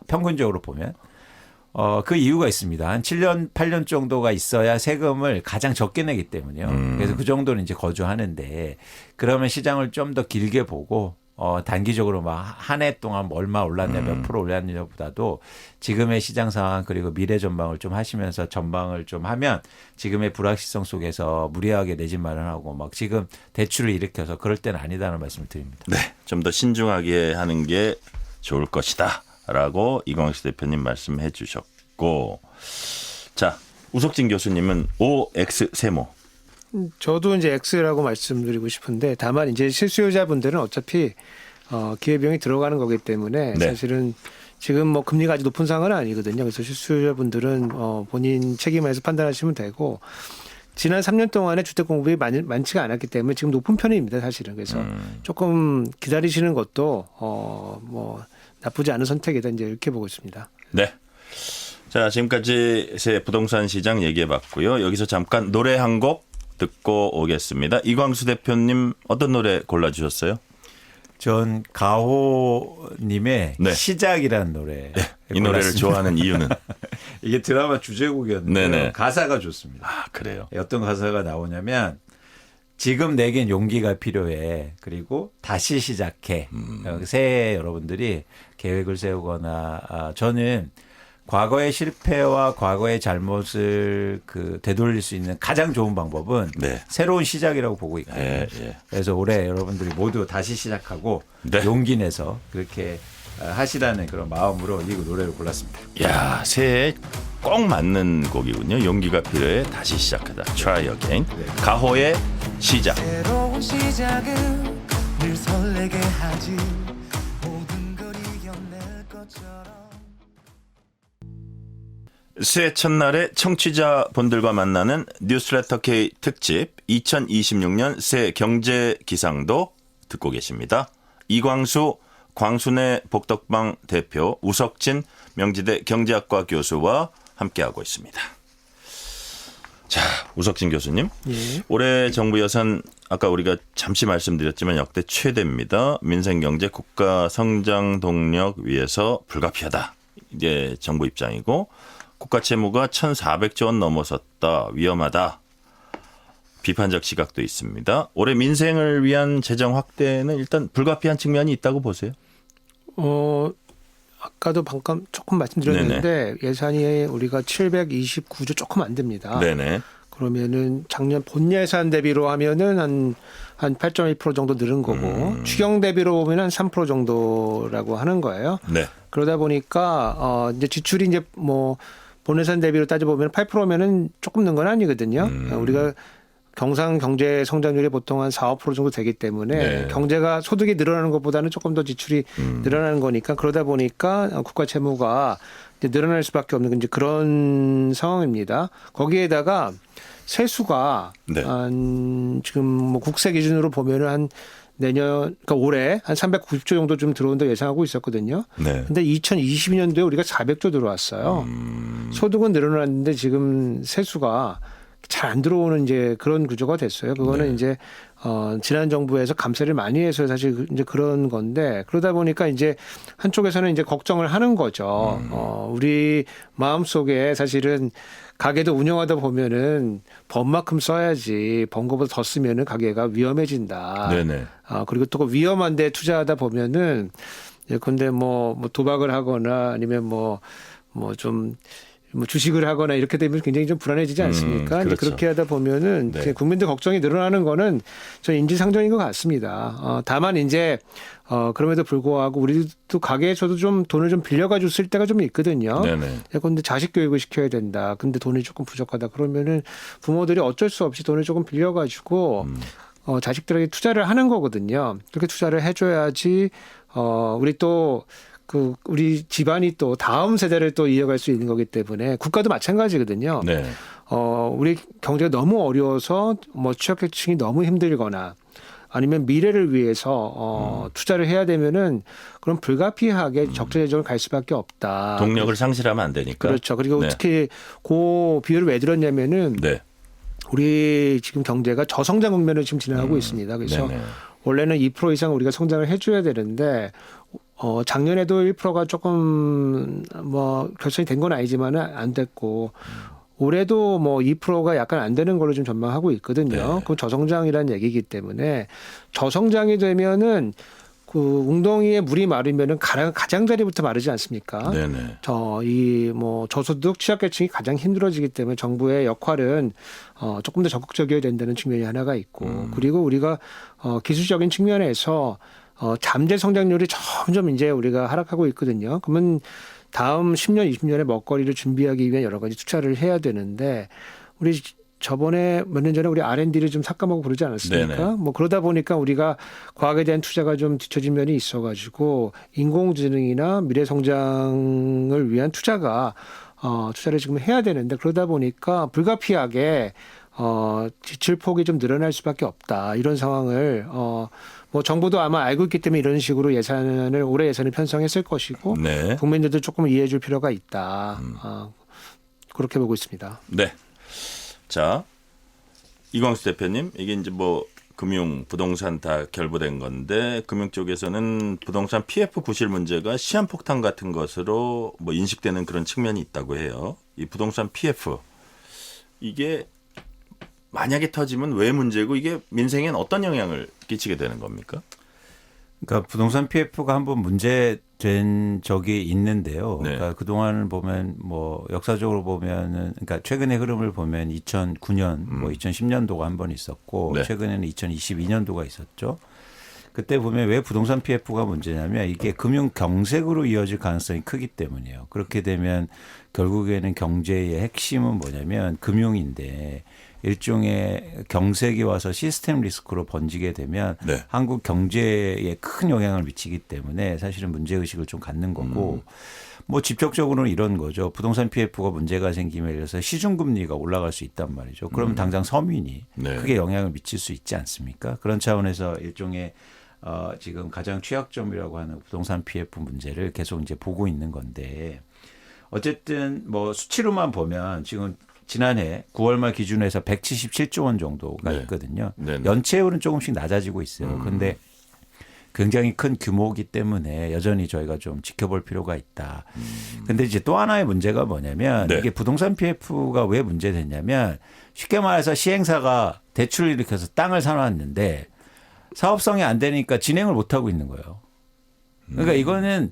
평균적으로 보면 그 이유가 있습니다. 한 7년, 8년 정도가 있어야 세금을 가장 적게 내기 때문에요. 그래서 그 정도는 이제 거주하는데 그러면 시장을 좀 더 길게 보고 단기적으로 한 해 동안 얼마 올랐냐 몇 프로 올랐냐보다도 지금의 시장 상황 그리고 미래 전망을 좀 하시면서 전망을 좀 하면 지금의 불확실성 속에서 무리하게 내 집 마련하고 지금 대출을 일으켜서 그럴 때는 아니다는 말씀을 드립니다. 네. 좀 더 신중하게 하는 게 좋을 것이다. 라고 이광수 대표님 말씀해 주셨고. 자, 우석진 교수님은 OX 세모. 저도 이제 X라고 말씀드리고 싶은데 다만 이제 실수요자분들은 어차피 기회비용이 들어가는 거기 때문에 네. 사실은 지금 금리가 아주 높은 상황은 아니거든요. 그래서 실수요자분들은 본인 책임에서 판단하시면 되고 지난 3년 동안에 주택 공급이 많지가 않았기 때문에 지금 높은 편입니다. 사실은. 그래서 조금 기다리시는 것도 나쁘지 않은 선택이다 이제 이렇게 보고 있습니다. 네. 자, 지금까지 새 부동산 시장 얘기해 봤고요. 여기서 잠깐 노래 한 곡 듣고 오겠습니다. 이광수 대표님 어떤 노래 골라주셨어요? 전 가호님의 네. 시작이라는 노래. 이 노래를 좋아하는 이유는? 이게 드라마 주제곡이었는데 네네. 가사가 좋습니다. 그래요. 어떤 가사가 나오냐면 지금 내겐 용기가 필요해. 그리고 다시 시작해. 새해 여러분들이 계획을 세우거나 저는 과거의 실패와 과거의 잘못을 되돌릴 수 있는 가장 좋은 방법은 네. 새로운 시작이라고 보고 있거든요. 예. 그래서 올해 여러분들이 모두 다시 시작하고 네. 용기 내서 그렇게 하시라는 그런 마음으로 이 노래를 골랐습니다. 야, 새해 꼭 맞는 곡이군요. 용기가 필요해. 다시 시작하다. Try again. 가호의 시작. 새로운 시작은 늘 설레게 하지 모든 걸 이겨낼 것처럼. 새해 첫날에 청취자분들과 만나는 뉴스레터 K 특집 2026년 새 경제 기상도 듣고 계십니다. 이광수 광순의 복덕방 대표, 우석진 명지대 경제학과 교수와 함께하고 있습니다. 자, 우석진 교수님. 예. 올해 정부 예산 아까 우리가 잠시 말씀드렸지만 역대 최대입니다. 민생경제 국가 성장 동력 위해서 불가피하다. 이게 정부 입장이고, 국가 채무가 1,400조 원 넘어섰다. 위험하다. 비판적 시각도 있습니다. 올해 민생을 위한 재정 확대는 일단 불가피한 측면이 있다고 보세요? 아까도 방금 조금 말씀드렸는데 예산이 우리가 729조 조금 안 됩니다. 네네. 그러면은 작년 본 예산 대비로 하면은 한 8.1% 정도 늘은 거고 추경 대비로 보면 한 3% 정도라고 하는 거예요. 네. 그러다 보니까 이제 지출이 이제 뭐 본 예산 대비로 따져보면 8%면은 조금 는 건 아니거든요. 우리가 경상 경제 성장률이 보통 한 4, 5% 정도 되기 때문에 네. 경제가 소득이 늘어나는 것보다는 조금 더 지출이 늘어나는 거니까 그러다 보니까 국가 채무가 이제 늘어날 수밖에 없는 이제 그런 상황입니다. 거기에다가 세수가 네. 한 지금 뭐 국세 기준으로 보면은 한 내년 그러니까 올해 한 390조 정도 좀 들어온다 예상하고 있었거든요. 네. 근데 2022년도에 우리가 400조 들어왔어요. 소득은 늘어났는데 지금 세수가 잘 안 들어오는 이제 그런 구조가 됐어요. 그거는 네. 이제 지난 정부에서 감세를 많이 해서 사실 이제 그런 건데 그러다 보니까 이제 한쪽에서는 이제 걱정을 하는 거죠. 우리 마음 속에 사실은 가게도 운영하다 보면은 번만큼 써야지 번 거보다 더 쓰면은 가게가 위험해진다. 네네. 그리고 또 위험한데 투자하다 보면은 예컨대 뭐 도박을 하거나 아니면 뭐 주식을 하거나 이렇게 되면 굉장히 좀 불안해지지 않습니까? 그렇죠. 그렇게 하다 보면은 네. 이제 국민들 걱정이 늘어나는 거는 저 인지상정인 것 같습니다. 다만 이제 그럼에도 불구하고 우리도 가게에서도 좀 돈을 좀 빌려가지고 쓸 때가 좀 있거든요. 네네. 근데 자식 교육을 시켜야 된다. 근데 돈이 조금 부족하다. 그러면은 부모들이 어쩔 수 없이 돈을 조금 빌려가지고 자식들에게 투자를 하는 거거든요. 그렇게 투자를 해줘야지 우리 또 우리 집안이 또 다음 세대를 또 이어갈 수 있는 거기 때문에 국가도 마찬가지거든요. 네. 우리 경제가 너무 어려워서 뭐 취약계층이 너무 힘들거나 아니면 미래를 위해서 투자를 해야 되면은 그럼 불가피하게 적자 재정을 갈 수밖에 없다. 동력을 상실하면 안 되니까. 그렇죠. 그리고 네. 특히 그 비율을 왜 들었냐면은 네. 우리 지금 경제가 저성장 국면을 지금 지나가고 있습니다. 그래서 네네. 원래는 2% 이상 우리가 성장을 해줘야 되는데 작년에도 1%가 조금 뭐 결정이 된 건 아니지만은 안 됐고 올해도 뭐 2%가 약간 안 되는 걸로 좀 전망하고 있거든요. 네. 그건 저성장이라는 얘기이기 때문에 저성장이 되면은 그 웅덩이에 물이 마르면은 가장자리부터 마르지 않습니까? 네네. 저소득 취약계층이 가장 힘들어지기 때문에 정부의 역할은 조금 더 적극적이어야 된다는 측면이 하나가 있고 그리고 우리가 기술적인 측면에서 잠재 성장률이 점점 이제 우리가 하락하고 있거든요. 그러면 다음 10년, 20년의 먹거리를 준비하기 위한 여러 가지 투자를 해야 되는데 우리 저번에 몇 년 전에 우리 R&D를 좀 삭감하고 그러지 않았습니까? 네네. 뭐 그러다 보니까 우리가 과학에 대한 투자가 좀 뒤처진 면이 있어가지고 인공지능이나 미래 성장을 위한 투자를 지금 해야 되는데 그러다 보니까 불가피하게 지출 폭이 좀 늘어날 수밖에 없다. 이런 상황을 뭐 정부도 아마 알고 있기 때문에 이런 식으로 올해 예산을 편성했을 것이고 네. 국민들도 조금 이해해 줄 필요가 있다. 그렇게 보고 있습니다. 네. 자, 이광수 대표님, 이게 이제 뭐 금융, 부동산 다 결부된 건데 금융 쪽에서는 부동산 PF 구실 문제가 시한폭탄 같은 것으로 뭐 인식되는 그런 측면이 있다고 해요. 이 부동산 PF 이게 만약에 터지면 왜 문제고 이게 민생엔 어떤 영향을 끼치게 되는 겁니까? 그러니까 부동산 PF가 한번 문제된 적이 있는데요. 네. 그러니까 그동안을 보면 뭐 역사적으로 보면은 그러니까 최근의 흐름을 보면 2009년 뭐 2010년도가 한 번 있었고 네. 최근에는 2022년도가 있었죠. 그때 보면 왜 부동산 PF가 문제냐면 이게 금융 경색으로 이어질 가능성이 크기 때문이에요. 그렇게 되면 결국에는 경제의 핵심은 뭐냐면 금융인데 일종의 경색이 와서 시스템 리스크로 번지게 되면 네. 한국 경제에 큰 영향을 미치기 때문에 사실은 문제의식을 좀 갖는 거고 뭐 직접적으로는 이런 거죠. 부동산 PF가 문제가 생기면 예를 들어서 시중금리가 올라갈 수 있단 말이죠. 그러면 당장 서민이 네. 크게 영향을 미칠 수 있지 않습니까? 그런 차원에서 일종의 지금 가장 취약점이라고 하는 부동산 PF 문제를 계속 이제 보고 있는 건데 어쨌든 뭐 수치로만 보면 지금 지난해 9월 말 기준으로 해서 177조 원 정도가 네. 있거든요. 네, 네. 연체율은 조금씩 낮아지고 있어요. 그런데 굉장히 큰 규모이기 때문에 여전히 저희가 좀 지켜볼 필요가 있다. 근데 이제 또 하나의 문제가 뭐냐면 네. 이게 부동산 PF가 왜 문제됐냐면 쉽게 말해서 시행사가 대출을 일으켜서 땅을 사놨는데 사업성이 안 되니까 진행을 못 하고 있는 거예요. 그러니까 이거는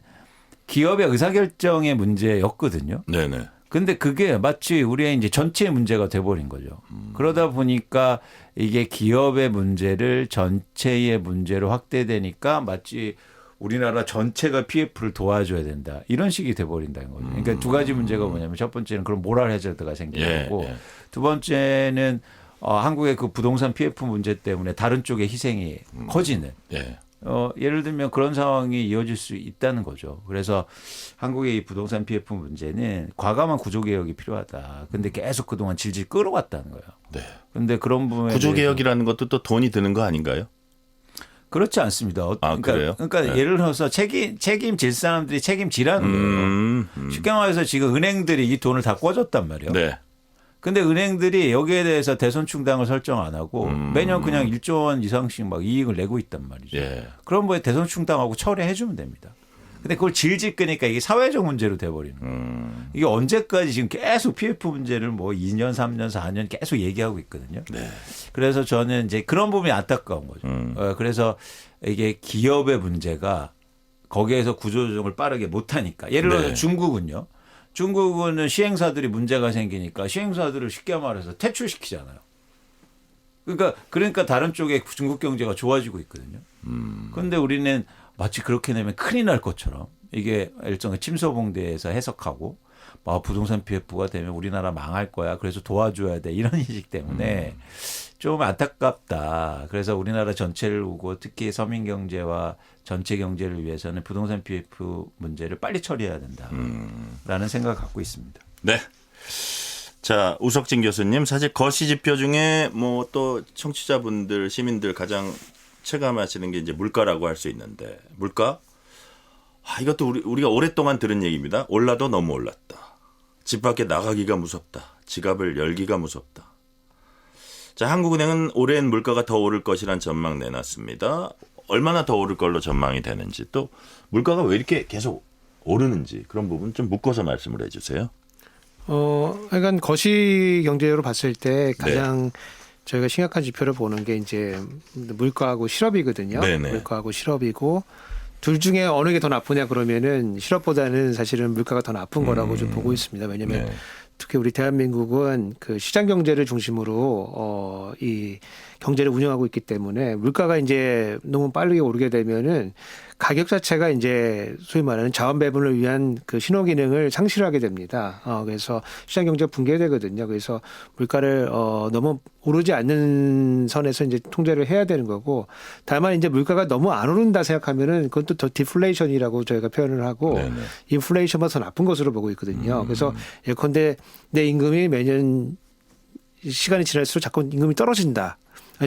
기업의 의사결정의 문제였거든요. 네네. 근데 그게 마치 우리의 이제 전체의 문제가 돼버린 거죠. 그러다 보니까 이게 기업의 문제를 전체의 문제로 확대되니까 마치 우리나라 전체가 PF를 도와줘야 된다. 이런 식이 돼버린다는 거죠. 그러니까 두 가지 문제가 뭐냐면 첫 번째는 그런 모랄 해저드가 생기는 거고 예. 두 번째는 한국의 그 부동산 PF 문제 때문에 다른 쪽의 희생이 커지는. 예. 예를 들면 그런 상황이 이어질 수 있다는 거죠. 그래서 한국의 이 부동산 PF 문제는 과감한 구조개혁이 필요하다. 근데 계속 그동안 질질 끌어왔다는 거예요. 네. 근데 그런 부분에 구조개혁이라는 것도 또 돈이 드는 거 아닌가요? 그렇지 않습니다. 그러니까, 그래요? 그러니까 네. 예를 들어서 책임질 사람들이 책임지라는 거예요. 쉽게 말해서 지금 은행들이 이 돈을 다 꿔줬단 말이에요. 네. 근데 은행들이 여기에 대해서 대손충당을 설정 안 하고 매년 그냥 1조 원 이상씩 막 이익을 내고 있단 말이죠. 예. 그럼 뭐 대손충당하고 처리해 주면 됩니다. 근데 그걸 질질 끄니까 이게 사회적 문제로 돼버리는 거예요. 이게 언제까지 지금 계속 PF 문제를 뭐 2년, 3년, 4년 계속 얘기하고 있거든요. 네. 그래서 저는 이제 그런 부분이 안타까운 거죠. 그래서 이게 기업의 문제가 거기에서 구조조정을 빠르게 못하니까. 예를 들어서 네. 중국은요. 중국은 시행사들이 문제가 생기니까 시행사들을 쉽게 말해서 퇴출시키잖아요. 그러니까 다른 쪽에 중국 경제가 좋아지고 있거든요. 그런데 우리는 마치 그렇게 되면 큰일 날 것처럼 이게 일종의 침소봉대에서 해석하고 부동산 PF가 되면 우리나라 망할 거야. 그래서 도와줘야 돼. 이런 인식 때문에 좀 안타깝다. 그래서 우리나라 전체를 보고 특히 서민 경제와 전체 경제를 위해서는 부동산 PF 문제를 빨리 처리해야 된다라는 생각을 갖고 있습니다. 네. 자, 우석진 교수님, 사실 거시 지표 중에 뭐 또 청취자분들, 시민들 가장 체감하시는 게 이제 물가라고 할 수 있는데, 물가? 이것도 우리가 오랫동안 들은 얘기입니다. 올라도 너무 올랐다. 집 밖에 나가기가 무섭다. 지갑을 열기가 무섭다. 자, 한국은행은 올해는 물가가 더 오를 것이란 전망 내놨습니다. 얼마나 더 오를 걸로 전망이 되는지, 또 물가가 왜 이렇게 계속 오르는지 그런 부분 좀 묶어서 말씀을 해주세요. 그러니까 거시 경제로 봤을 때 가장 저희가 심각한 지표를 보는 게 이제 물가하고 실업이거든요. 네네. 물가하고 실업이고 둘 중에 어느 게 더 나쁘냐 그러면은 실업보다는 사실은 물가가 더 나쁜 거라고 좀 보고 있습니다. 왜냐하면 네. 특히 우리 대한민국은 그 시장 경제를 중심으로 이 경제를 운영하고 있기 때문에 물가가 이제 너무 빠르게 오르게 되면은 가격 자체가 이제 소위 말하는 자원 배분을 위한 그 신호 기능을 상실하게 됩니다. 그래서 시장 경제가 붕괴되거든요. 그래서 물가를 너무 오르지 않는 선에서 이제 통제를 해야 되는 거고, 다만 이제 물가가 너무 안 오른다 생각하면은 그건 또 더 디플레이션이라고 저희가 표현을 하고 네네. 인플레이션보다 더 나쁜 것으로 보고 있거든요. 그래서 예컨대 내 임금이 매년 시간이 지날수록 자꾸 임금이 떨어진다.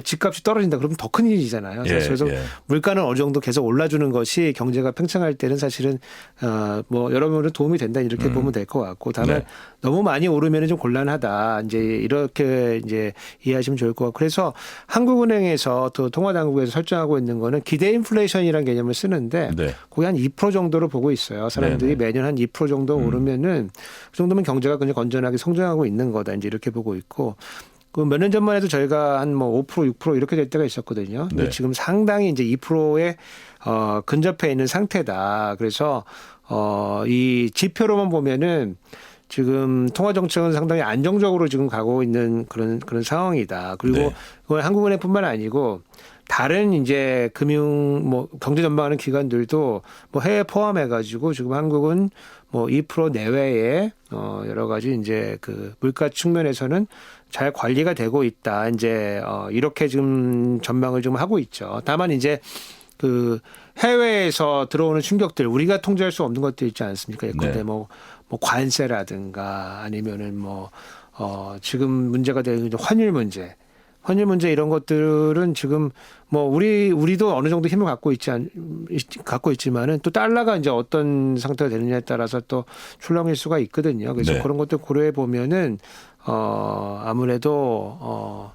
집값이 떨어진다. 그러면 더 큰 일이잖아요. 그래서 물가는 어느 정도 계속 올라주는 것이 경제가 팽창할 때는 사실은 뭐 여러모로 도움이 된다 이렇게 보면 될 것 같고, 다만 너무 많이 오르면 좀 곤란하다. 이제 이렇게 이제 이해하시면 좋을 것 같고, 그래서 한국은행에서 또 통화당국에서 설정하고 있는 거는 기대 인플레이션이라는 개념을 쓰는데 거의 한 2% 정도로 보고 있어요. 사람들이 매년 한 2% 정도 오르면은 그 정도면 경제가 굉장히 건전하게 성장하고 있는 거다. 이제 이렇게 보고 있고. 그 몇 년 전만 해도 저희가 한 뭐 5%, 6% 이렇게 될 때가 있었거든요. 근데 지금 상당히 이제 2%에 근접해 있는 상태다. 그래서 이 지표로만 보면은 지금 통화정책은 상당히 안정적으로 지금 가고 있는 그런 상황이다. 그리고 그건 한국은행뿐만 아니고 다른 이제 금융 뭐 경제 전망하는 기관들도 뭐 해외 포함해 가지고 지금 한국은 뭐 2% 내외에 여러 가지 이제 그 물가 측면에서는 잘 관리가 되고 있다. 이제 이렇게 지금 전망을 좀 하고 있죠. 다만 이제 그 해외에서 들어오는 충격들 우리가 통제할 수 없는 것들 있지 않습니까? 예컨대 네. 뭐 관세라든가 아니면은 지금 문제가 되는 환율 문제 이런 것들은 지금 뭐 우리도 어느 정도 힘을 갖고 있지만은 또 달러가 이제 어떤 상태가 되느냐에 따라서 또 출렁일 수가 있거든요. 그래서 네. 그런 것들 고려해 보면은 아무래도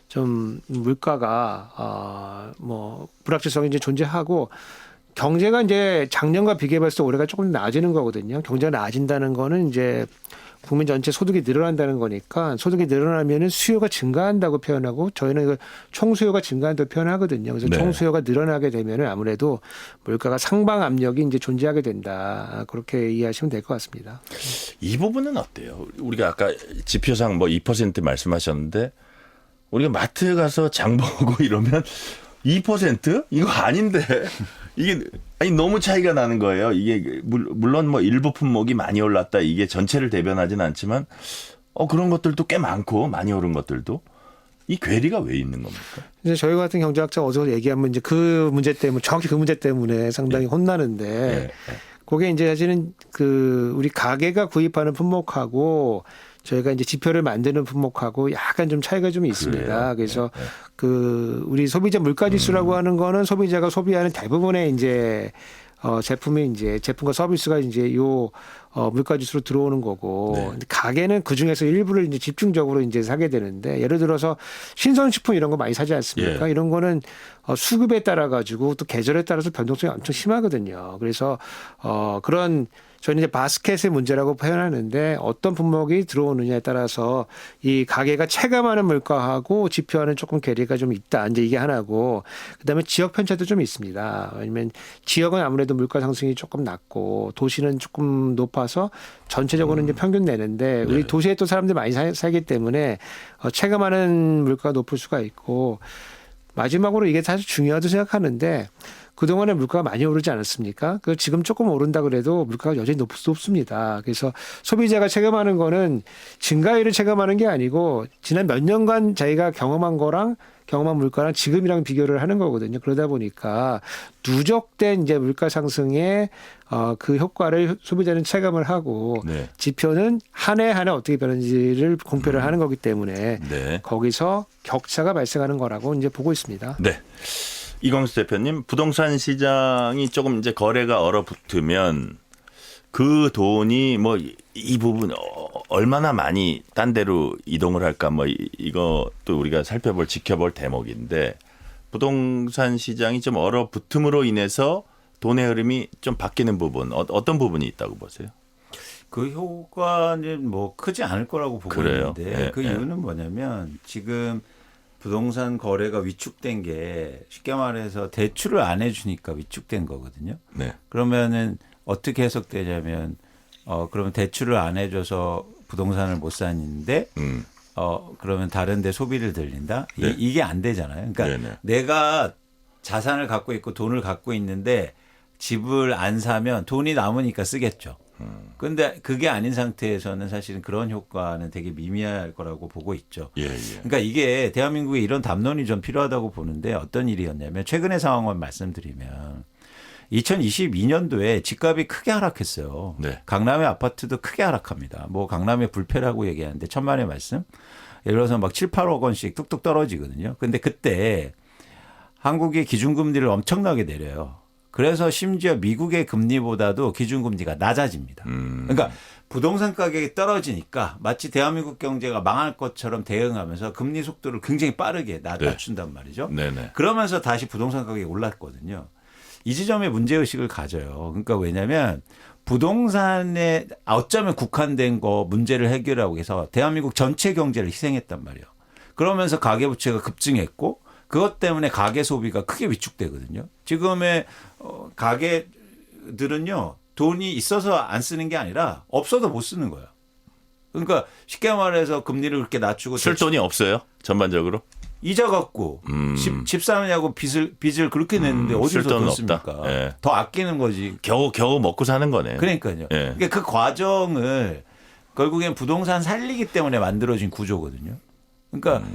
좀 물가가 뭐 불확실성이 이제 존재하고 경제가 이제 작년과 비교해 봤을 때 올해가 조금 나아지는 거거든요. 경제가 나아진다는 거는 이제 국민 전체 소득이 늘어난다는 거니까 소득이 늘어나면은 수요가 증가한다고 표현하고 저희는 이걸 총수요가 증가한다고 표현하거든요. 그래서 네. 총수요가 늘어나게 되면은 아무래도 물가가 상방 압력이 이제 존재하게 된다. 그렇게 이해하시면 될 것 같습니다. 이 부분은 어때요? 우리가 아까 지표상 뭐 2% 말씀하셨는데 우리가 마트 가서 장 보고 이러면 2%? 이거 아닌데. 이게 아니 너무 차이가 나는 거예요. 이게 물론 뭐 일부 품목이 많이 올랐다. 이게 전체를 대변하진 않지만 그런 것들도 꽤 많고 많이 오른 것들도 이 괴리가 왜 있는 겁니까? 이제 저희 같은 경제학자 어서 얘기하면 이제 그 문제 때문에 정확히 그 문제 때문에 상당히 혼나는데 네. 그게 이제 사실은 그 우리 가게가 구입하는 품목하고 저희가 이제 지표를 만드는 품목하고 약간 좀 차이가 좀 있습니다. 그래요? 그래서 그 우리 소비자 물가 지수라고 하는 거는 소비자가 소비하는 대부분의 이제 제품이 이제 제품과 서비스가 이제 요 물가 지수로 들어오는 거고 네. 근데 가게는 그 중에서 일부를 이제 집중적으로 이제 사게 되는데 예를 들어서 신선식품 이런 거 많이 사지 않습니까? 예. 이런 거는 수급에 따라 가지고 또 계절에 따라서 변동성이 엄청 심하거든요. 그래서 그런 저희는 이제 바스켓의 문제라고 표현하는데 어떤 품목이 들어오느냐에 따라서 이 가게가 체감하는 물가하고 지표와는 조금 괴리가 좀 있다. 이제 이게 하나고 그다음에 지역 편차도 좀 있습니다. 왜냐하면 지역은 아무래도 물가 상승이 조금 낮고 도시는 조금 높아서 전체적으로는 이제 평균 내는데 우리 도시에 또 사람들이 많이 살기 때문에 체감하는 물가가 높을 수가 있고 마지막으로 이게 사실 중요하다고 생각하는데 그동안에 물가가 많이 오르지 않았습니까? 그 지금 조금 오른다 그래도 물가가 여전히 높습니다. 그래서 소비자가 체감하는 거는 증가율을 체감하는 게 아니고 지난 몇 년간 자기가 경험한 물가랑 지금이랑 비교를 하는 거거든요. 그러다 보니까 누적된 이제 물가 상승의 그 효과를 소비자는 체감을 하고 네. 지표는 한 해 한 해 어떻게 변하는지를 공표를 하는 거기 때문에 네. 거기서 격차가 발생하는 거라고 이제 보고 있습니다. 네. 이광수 대표님, 부동산 시장이 조금 이제 거래가 얼어붙으면 그 돈이 뭐 이 부분 얼마나 많이 딴 데로 이동을 할까 뭐 이것도 우리가 살펴볼 지켜볼 대목인데 부동산 시장이 좀 얼어붙음으로 인해서 돈의 흐름이 좀 바뀌는 부분 어떤 부분이 있다고 보세요? 그 효과는 뭐 크지 않을 거라고 보고 그래요? 있는데 예, 그 예. 이유는 뭐냐면 지금 부동산 거래가 위축된 게 쉽게 말해서 대출을 안 해주니까 위축된 거거든요. 네. 그러면은 어떻게 해석되냐면 그러면 대출을 안 해줘서 부동산을 못 사는데 그러면 다른 데 소비를 들린다? 네. 이게 안 되잖아요. 그러니까 네네. 내가 자산을 갖고 있고 돈을 갖고 있는데 집을 안 사면 돈이 남으니까 쓰겠죠. 근데 그게 아닌 상태에서는 사실은 그런 효과는 되게 미미할 거라고 보고 있죠. 예, 예. 그러니까 이게 대한민국에 이런 담론이 좀 필요하다고 보는데 어떤 일이었냐면 최근의 상황만 말씀드리면 2022년도에 집값이 크게 하락했어요. 네. 강남의 아파트도 크게 하락합니다. 뭐 강남의 불패라고 얘기하는데 천만의 말씀. 예를 들어서 막 7, 8억 원씩 뚝뚝 떨어지거든요. 근데 그때 한국이 기준금리를 엄청나게 내려요. 그래서 심지어 미국의 금리보다도 기준금리가 낮아집니다. 그러니까 부동산 가격이 떨어지니까 마치 대한민국 경제가 망할 것처럼 대응하면서 금리 속도를 굉장히 빠르게 낮춘단 말이죠. 네네. 그러면서 다시 부동산 가격이 올랐거든요. 이 지점에 문제의식을 가져요. 그러니까 왜냐하면 부동산에 어쩌면 국한된 거 문제를 해결하고 해서 대한민국 전체 경제를 희생했단 말이에요. 그러면서 가계부채가 급증했고 그것 때문에 가계 소비가 크게 위축되거든요. 지금의 가계들은요. 돈이 있어서 안 쓰는 게 아니라 없어도 못 쓰는 거예요. 그러니까 쉽게 말해서 금리를 그렇게 낮추고 쓸 돈이 없어요? 전반적으로? 이자 갖고 집 사느냐고 빚을 그렇게 냈는데 어디서 쓸 돈은 돈 없다. 씁니까? 예. 더 아끼는 거지. 겨우 먹고 사는 거네요. 그러니까요. 예. 그러니까 그 과정을 결국엔 부동산 살리기 때문에 만들어진 구조거든요. 그러니까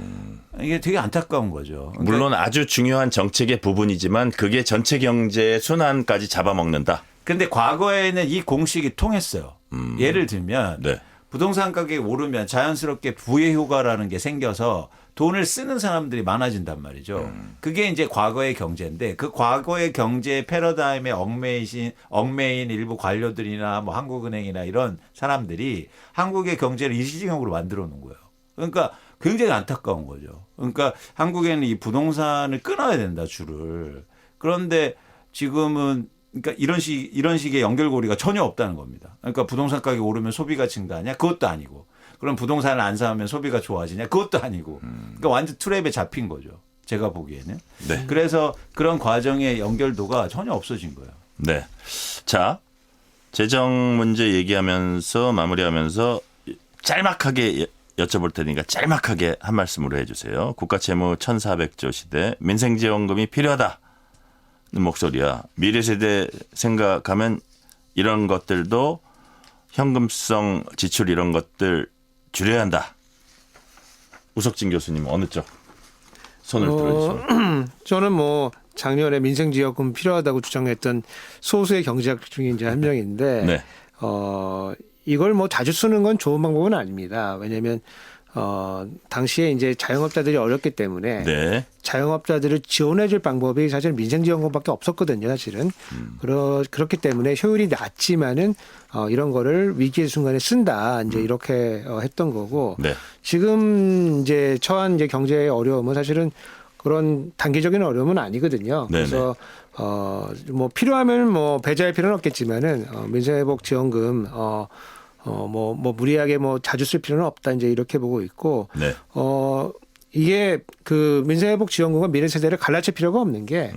이게 되게 안타까운 거죠. 그러니까 물론 아주 중요한 정책의 부분이지만 그게 전체 경제의 순환까지 잡아먹는다. 근데 과거에는 이 공식이 통했어요. 예를 들면 네. 부동산 가격이 오르면 자연스럽게 부의 효과라는 게 생겨서 돈을 쓰는 사람들이 많아진단 말이죠. 그게 이제 과거의 경제인데 그 과거의 경제 패러다임에 얽매인 일부 관료들이나 뭐 한국은행이나 이런 사람들이 한국의 경제를 일시적으로 만들어 놓은 거예요. 그러니까 굉장히 안타까운 거죠. 그러니까 한국에는 이 부동산을 끊어야 된다, 줄을. 그런데 지금은 그러니까 이런 식의 연결고리가 전혀 없다는 겁니다. 그러니까 부동산 가격이 오르면 소비가 증가하냐? 그것도 아니고. 그럼 부동산을 안 사면 소비가 좋아지냐? 그것도 아니고. 그러니까 완전 트랩에 잡힌 거죠. 제가 보기에는. 네. 그래서 그런 과정의 연결도가 전혀 없어진 거예요. 네. 자, 재정 문제 얘기하면서 마무리하면서 짤막하게 여쭤볼 테니까 짤막하게 한 말씀으로 해주세요. 국가채무 1,400조 시대 민생지원금이 필요하다. 목소리야. 미래세대 생각하면 이런 것들도 현금성 지출 이런 것들 줄여야 한다. 우석진 교수님 어느 쪽 손을 들어주시면. 저는 뭐 작년에 민생지원금 필요하다고 주장했던 소수의 경제학 중에 이제 한 명인데 네. 이걸 뭐 자주 쓰는 건 좋은 방법은 아닙니다. 왜냐하면 당시에 이제 자영업자들이 어렵기 때문에 네. 자영업자들을 지원해줄 방법이 사실 민생지원금밖에 없었거든요, 사실은. 그렇기 때문에 효율이 낮지만은 이런 거를 위기의 순간에 쓴다, 이제 이렇게 했던 거고. 네. 지금 이제 처한 이제 경제의 어려움은 사실은 그런 단기적인 어려움은 아니거든요. 그래서 뭐 필요하면 뭐 배제할 필요는 없겠지만은 민생회복 지원금 뭐 무리하게 뭐 자주 쓸 필요는 없다, 이제 이렇게 보고 있고. 네. 이게 그 민생회복 지원금과 미래 세대를 갈라칠 필요가 없는 게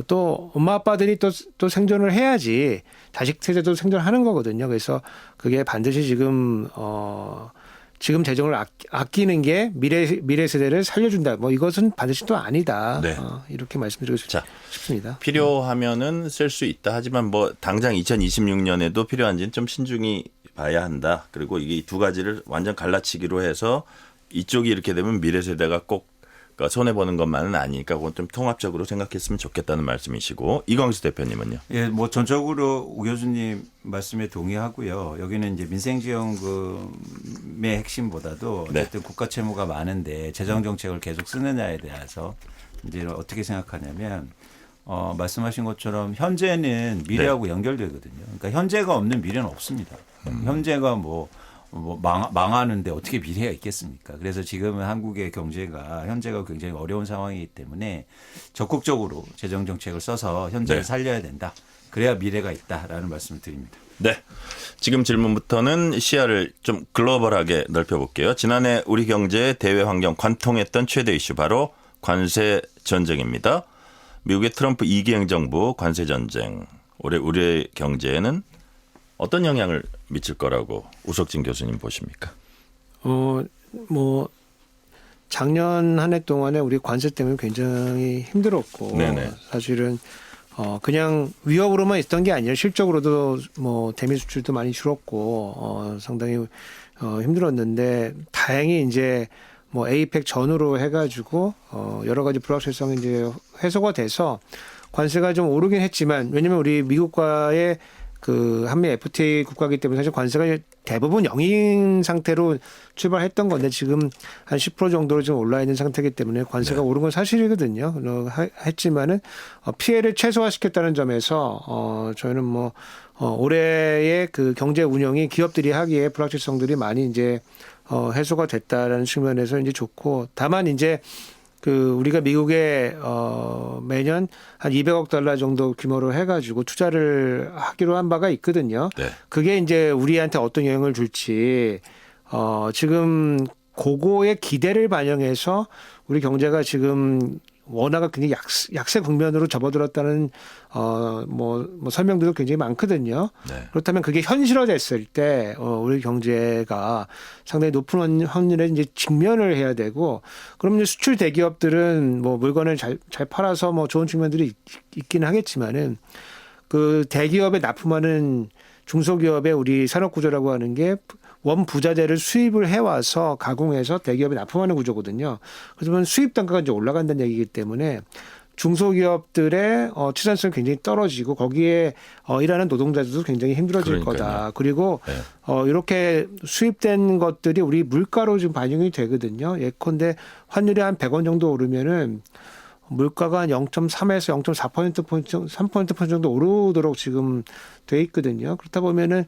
또 엄마 아빠들이 또 생존을 해야지 자식 세대도 생존하는 거거든요. 그래서 그게 반드시 지금 재정을 아끼는 게 미래 세대를 살려준다. 뭐 이것은 반드시 또 아니다. 네. 이렇게 말씀드리고 싶습니다. 필요하면은 쓸 수 있다. 하지만 뭐 당장 2026년에도 필요한지는 좀 신중히 봐야 한다. 그리고 이게 두 가지를 완전 갈라치기로 해서 이쪽이 이렇게 되면 미래 세대가 꼭 손해 보는 것만은 아니니까 그건 좀 통합적으로 생각했으면 좋겠다는 말씀이시고, 이광수 대표님은요? 예, 뭐 전적으로 우 교수님 말씀에 동의하고요. 여기는 이제 민생지원금의 핵심보다도 어쨌든 국가 채무가 많은데 재정 정책을 계속 쓰느냐에 대해서 이제 어떻게 생각하냐면 말씀하신 것처럼 현재는 미래하고 연결되거든요. 그러니까 현재가 없는 미래는 없습니다. 현재가 뭐 망하는데 어떻게 미래가 있겠습니까? 그래서 지금은 한국의 경제가 현재가 굉장히 어려운 상황이기 때문에 적극적으로 재정 정책을 써서 현재를 살려야 된다. 그래야 미래가 있다라는 말씀을 드립니다. 네. 지금 질문부터는 시야를 좀 글로벌하게 넓혀볼게요. 지난해 우리 경제의 대외 환경 관통했던 최대 이슈 바로 관세 전쟁입니다. 미국의 트럼프 2기 행정부 관세 전쟁. 올해 우리의 경제에는 어떤 영향을 미칠 거라고 우석진 교수님 보십니까? 뭐 작년 한 해 동안에 우리 관세 때문에 굉장히 힘들었고 네네. 사실은 그냥 위협으로만 있던 게 아니라 실적으로도 뭐 대미 수출도 많이 줄었고 상당히 힘들었는데 다행히 이제 뭐 에이펙 전후로 해가지고 여러 가지 불확실성이 이제 해소가 돼서 관세가 좀 오르긴 했지만, 왜냐면 우리 미국과의 그 한미 FTA 국가이기 때문에 사실 관세가 대부분 영인 상태로 출발했던 건데 지금 한 10% 정도로 좀 올라 있는 상태이기 때문에 관세가 오른 건 사실이거든요. 했지만은 피해를 최소화시켰다는 점에서 저희는 뭐 올해의 그 경제 운영이 기업들이 하기에 불확실성들이 많이 이제 해소가 됐다라는 측면에서 이제 좋고, 다만 이제 그 우리가 미국에 매년 한 200억 달러 정도 규모로 해가지고 투자를 하기로 한 바가 있거든요. 네. 그게 이제 우리한테 어떤 영향을 줄지 지금 그거의 기대를 반영해서 우리 경제가 지금 원화가 굉장히 약세 국면으로 접어들었다는 뭐 설명들도 굉장히 많거든요. 네. 그렇다면 그게 현실화됐을 때 우리 경제가 상당히 높은 확률에 이제 직면을 해야 되고, 그럼 이제 수출 대기업들은 뭐 물건을 잘 팔아서 뭐 좋은 측면들이 있기는 하겠지만은 그 대기업에 납품하는 중소기업의 우리 산업 구조라고 하는 게 원 부자재를 수입을 해와서 가공해서 대기업에 납품하는 구조거든요. 그래서 보면 수입 단가가 이제 올라간다는 얘기이기 때문에 중소기업들의 취산성이 굉장히 떨어지고 거기에 일하는 노동자들도 굉장히 힘들어질 그러니까요. 거다. 그리고 네. 이렇게 수입된 것들이 우리 물가로 지금 반영이 되거든요. 예컨대 환율이 한 100원 정도 오르면은 물가가 한 0.3에서 0.4%포인트, 3%포인트 정도 오르도록 지금 돼 있거든요. 그렇다 보면은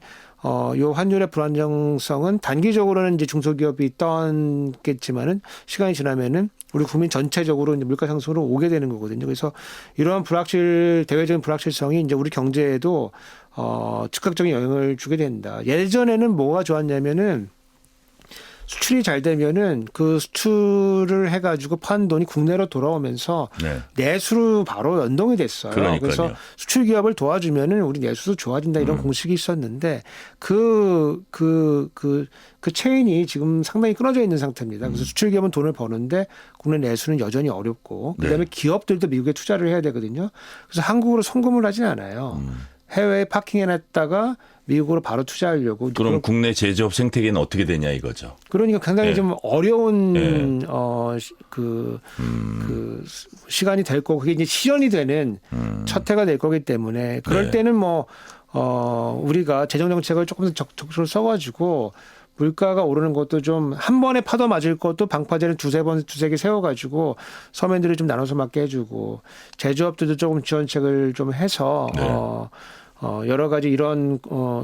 요 환율의 불안정성은 단기적으로는 이제 중소기업이 떠안겠지만은 시간이 지나면은 우리 국민 전체적으로 이제 물가 상승으로 오게 되는 거거든요. 그래서 이러한 대외적인 불확실성이 이제 우리 경제에도 즉각적인 영향을 주게 된다. 예전에는 뭐가 좋았냐면은 수출이 잘 되면은 그 수출을 해가지고 판 돈이 국내로 돌아오면서 네. 내수로 바로 연동이 됐어요. 그러니까요. 그래서 수출 기업을 도와주면은 우리 내수도 좋아진다 이런 공식이 있었는데 그 체인이 지금 상당히 끊어져 있는 상태입니다. 그래서 수출 기업은 돈을 버는데 국내 내수는 여전히 어렵고 그다음에 네. 기업들도 미국에 투자를 해야 되거든요. 그래서 한국으로 송금을 하진 않아요. 해외에 파킹해놨다가 미국으로 바로 투자하려고. 그럼 국내 제조업 생태계는 어떻게 되냐 이거죠. 그러니까 상당히 네. 좀 어려운 네. 그 시간이 될 거고 그게 이제 실현이 되는 첫 해가 될 거기 때문에 그럴 네. 때는 우리가 재정 정책을 조금 더 적극적으로 써가지고 물가가 오르는 것도 좀 한 번에 파도 맞을 것도 방파제를 두세 개 세워가지고 서민들이 좀 나눠서 맞게 해주고 제조업들도 조금 지원책을 좀 해서 네. 여러 가지 이런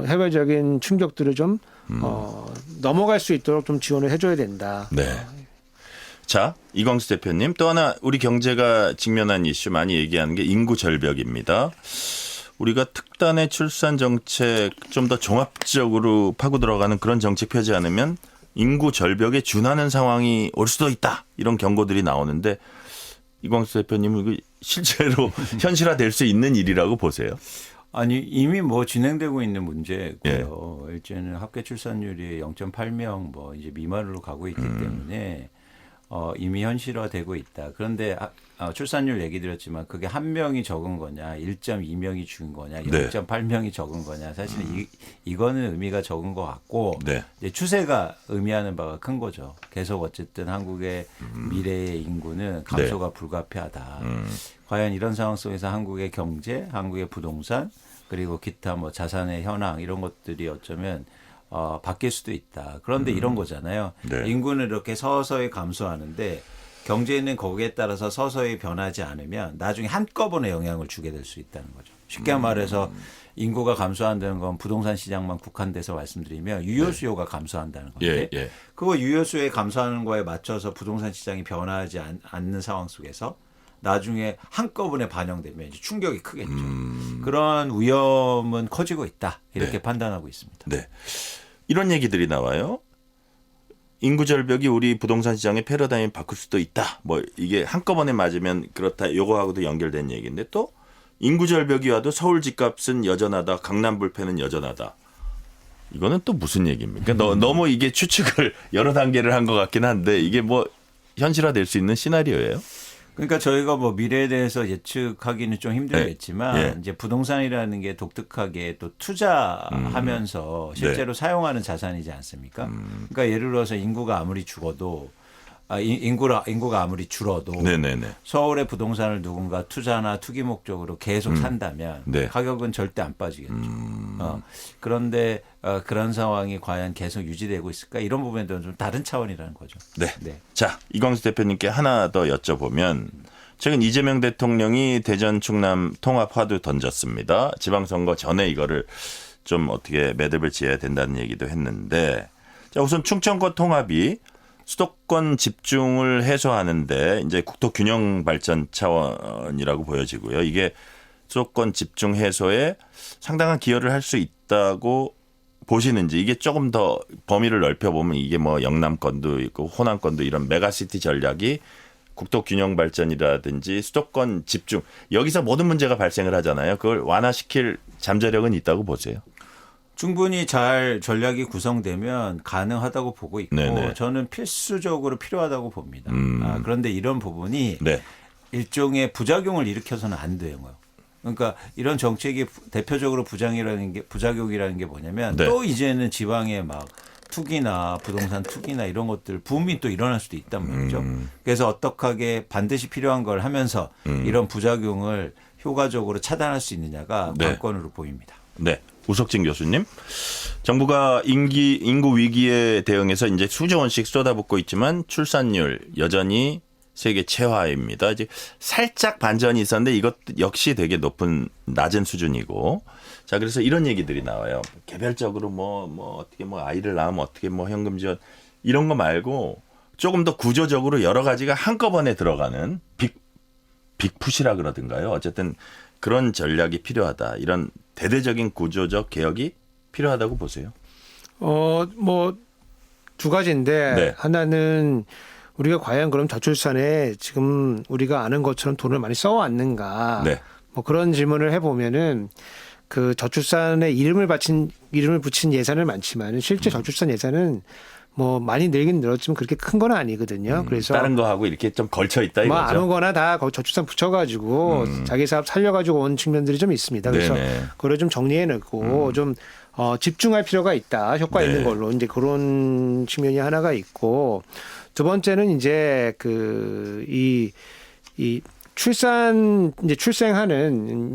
해외적인 충격들을 좀 넘어갈 수 있도록 좀 지원을 해줘야 된다. 네. 자, 이광수 대표님 또 하나 우리 경제가 직면한 이슈 많이 얘기하는 게 인구 절벽입니다. 우리가 특단의 출산 정책 좀 더 종합적으로 파고 들어가는 그런 정책 펴지 않으면 인구 절벽에 준하는 상황이 올 수도 있다. 이런 경고들이 나오는데 이광수 대표님은 이거 실제로 현실화될 수 있는 일이라고 보세요? 아니 이미 뭐 진행되고 있는 문제고요. 예. 일제는 합계 출산율이 0.8명 뭐 이제 미만으로 가고 있기 때문에 이미 현실화되고 있다. 그런데 출산율 얘기 드렸지만 그게 한 명이 적은 거냐, 1.2명이 준 거냐, 네. 0.8명이 적은 거냐. 사실 이거는 의미가 적은 것 같고 네. 이제 추세가 의미하는 바가 큰 거죠. 계속 어쨌든 한국의 미래의 인구는 감소가 불가피하다. 과연 이런 상황 속에서 한국의 경제, 한국의 부동산 그리고 기타 뭐 자산의 현황 이런 것들이 어쩌면 바뀔 수도 있다. 그런데 이런 거잖아요. 네. 인구는 이렇게 서서히 감소하는데 경제는 거기에 따라서 서서히 변하지 않으면 나중에 한꺼번에 영향을 주게 될 수 있다는 거죠. 쉽게 말해서 인구가 감소한다는 건 부동산 시장만 국한돼서 말씀드리면 유효 수요가 감소한다는 건데 예, 예. 그거 유효 수요에 감소하는 거에 맞춰서 부동산 시장이 변화하지 않는 상황 속에서 나중에 한꺼번에 반영되면 이제 충격이 크겠죠. 그런 위험은 커지고 있다. 이렇게 네. 판단하고 있습니다. 네. 이런 얘기들이 나와요. 인구 절벽이 우리 부동산 시장의 패러다임을 바꿀 수도 있다. 뭐 이게 한꺼번에 맞으면 그렇다. 요거하고도 연결된 얘기인데 또 인구 절벽이 와도 서울 집값은 여전하다. 강남 불패는 여전하다. 이거는 또 무슨 얘기입니까? 너무 이게 추측을 여러 단계를 한 것 같긴 한데 이게 뭐 현실화될 수 있는 시나리오예요? 그러니까 저희가 뭐 미래에 대해서 예측하기는 좀 힘들겠지만 예. 이제 부동산이라는 게 독특하게 또 투자하면서 실제로 사용하는 자산이지 않습니까? 그러니까 예를 들어서 인구가 아무리 죽어도 인구가 아무리 줄어도 네네네. 서울의 부동산을 누군가 투자나 투기 목적으로 계속 산다면 네. 가격은 절대 안 빠지겠죠. 그런데 그런 상황이 과연 계속 유지되고 있을까? 이런 부분에도 좀 다른 차원이라는 거죠. 네. 네. 자, 이광수 대표님께 하나 더 여쭤보면 최근 이재명 대통령이 대전 충남 통합 화두 던졌습니다. 지방선거 전에 이거를 좀 어떻게 매듭을 지어야 된다는 얘기도 했는데 자, 우선 충청권 통합이 수도권 집중을 해소하는데 이제 국토 균형 발전 차원이라고 보여지고요. 이게 수도권 집중 해소에 상당한 기여를 할 수 있다고 보시는지 이게 조금 더 범위를 넓혀보면 이게 뭐 영남권도 있고 호남권도 이런 메가시티 전략이 국토 균형 발전이라든지 수도권 집중 여기서 모든 문제가 발생을 하잖아요. 그걸 완화시킬 잠재력은 있다고 보세요. 충분히 잘 전략이 구성되면 가능하다고 보고 있고 네네. 저는 필수적으로 필요하다고 봅니다. 그런데 이런 부분이 네. 일종의 부작용을 일으켜서는 안 돼요. 그러니까 이런 정책이 대표적으로 부작용이라는 게 뭐냐면 네. 또 이제는 지방에 막 투기나 부동산 투기나 이런 것들 붐이 또 일어날 수도 있단 말이죠. 그래서 어떻게 반드시 필요한 걸 하면서 이런 부작용을 효과적으로 차단할 수 있느냐가 네. 관건으로 보입니다. 네. 우석진 교수님. 정부가 인구 위기에 대응해서 이제 수조 원씩 쏟아붓고 있지만 출산율 여전히 세계 최하입니다. 이제 살짝 반전이 있었는데 이것 역시 되게 낮은 수준이고. 자, 그래서 이런 얘기들이 나와요. 개별적으로 어떻게 아이를 낳으면 어떻게 현금 지원 이런 거 말고 조금 더 구조적으로 여러 가지가 한꺼번에 들어가는 빅푸시라 그러던가요. 어쨌든 그런 전략이 필요하다. 이런 대대적인 구조적 개혁이 필요하다고 보세요. 두 가지인데 네. 하나는 우리가 과연 그럼 저출산에 지금 우리가 아는 것처럼 돈을 많이 써왔는가? 네. 그런 질문을 해보면은 그 저출산에 이름을 붙인 예산은 많지만 실제 저출산 예산은 많이 늘긴 늘었지만 그렇게 큰 건 아니거든요. 그래서 다른 거하고 이렇게 좀 걸쳐 있다 이거죠. 아무거나 다 저출산 붙여가지고 자기 사업 살려가지고 온 측면들이 좀 있습니다. 그래서 네네. 그걸 좀 정리해놓고 좀 집중할 필요가 있다. 효과 네. 있는 걸로 이제 그런 측면이 하나가 있고 두 번째는 이제 이 출생하는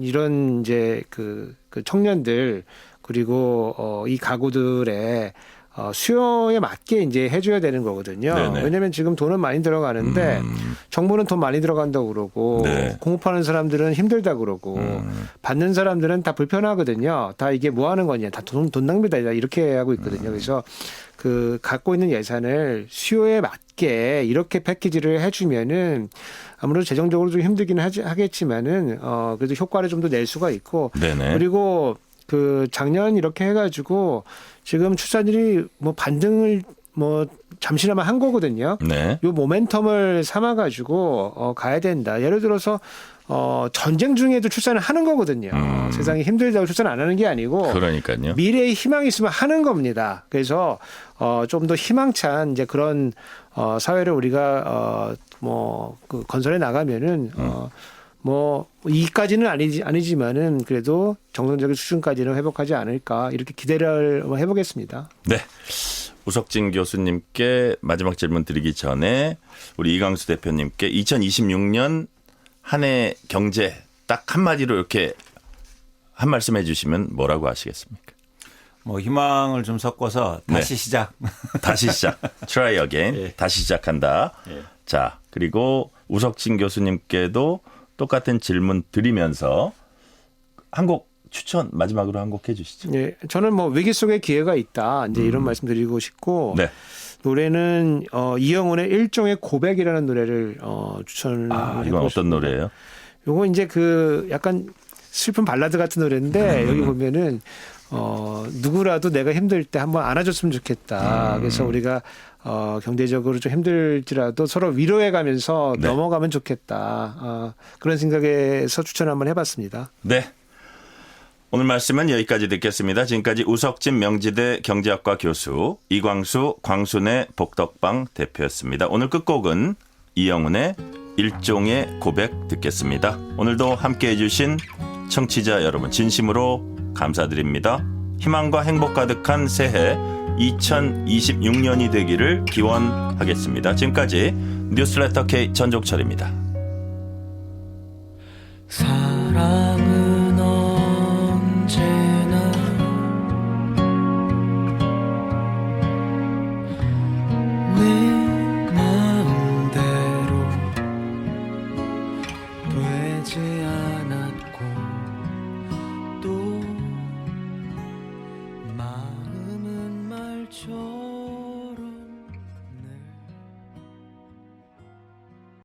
이런 이제 그 청년들 그리고 이 가구들의 수요에 맞게 이제 해줘야 되는 거거든요. 네네. 왜냐하면 지금 돈은 많이 들어가는데 정부는 돈 많이 들어간다고 그러고 네. 공급하는 사람들은 힘들다 그러고 받는 사람들은 다 불편하거든요. 다 이게 뭐 하는 거냐, 다 돈 낭비다 이렇게 하고 있거든요. 그래서 그 갖고 있는 예산을 수요에 맞게 이렇게 패키지를 해주면은 아무래도 재정적으로 좀 힘들기는 하겠지만은 그래도 효과를 좀 더 낼 수가 있고 네네. 그리고 그 작년 이렇게 해가지고 지금 출산율이 반등을 잠시나마 한 거거든요. 네. 요 모멘텀을 삼아가지고 가야 된다. 예를 들어서 전쟁 중에도 출산을 하는 거거든요. 세상이 힘들다고 출산 안 하는 게 아니고 그러니까요. 미래에 희망이 있으면 하는 겁니다. 그래서 좀 더 희망찬 이제 그런 사회를 우리가 건설해 나가면은 이까지는 아니지만은 그래도 정상적인 수준까지는 회복하지 않을까 이렇게 기대를 해보겠습니다. 네. 우석진 교수님께 마지막 질문 드리기 전에 우리 이광수 대표님께 2026년 한 해 경제 딱 한마디로 이렇게 한 말씀 해 주시면 뭐라고 하시겠습니까? 희망을 좀 섞어서 다시 네. 시작. 다시 시작. Try again. 예. 다시 시작한다. 예. 자, 그리고 우석진 교수님께도 똑같은 질문 드리면서 한 곡 추천 마지막으로 한 곡 해주시죠. 예, 저는 위기 속에 기회가 있다. 이제 이런 말씀드리고 싶고 네. 노래는 이영훈의 일종의 고백이라는 노래를 추천을 이건 해보고 어떤 싶습니다. 노래예요? 요거 이제 그 약간 슬픈 발라드 같은 노래인데 여기 보면은 누구라도 내가 힘들 때 한번 안아줬으면 좋겠다. 그래서 우리가 경제적으로 좀 힘들지라도 서로 위로해가면서 네. 넘어가면 좋겠다. 그런 생각에서 추천 한번 해봤습니다. 네. 오늘 말씀은 여기까지 듣겠습니다. 지금까지 우석진 명지대 경제학과 교수, 이광수 광순의 복덕방 대표였습니다. 오늘 끝곡은 이영훈의 일종의 고백 듣겠습니다. 오늘도 함께해 주신 청취자 여러분 진심으로 감사드립니다. 희망과 행복 가득한 새해 2026년이 되기를 기원하겠습니다. 지금까지 뉴스레터 K 전종철입니다. 사랑은 언제나 내 마음대로 되지 않아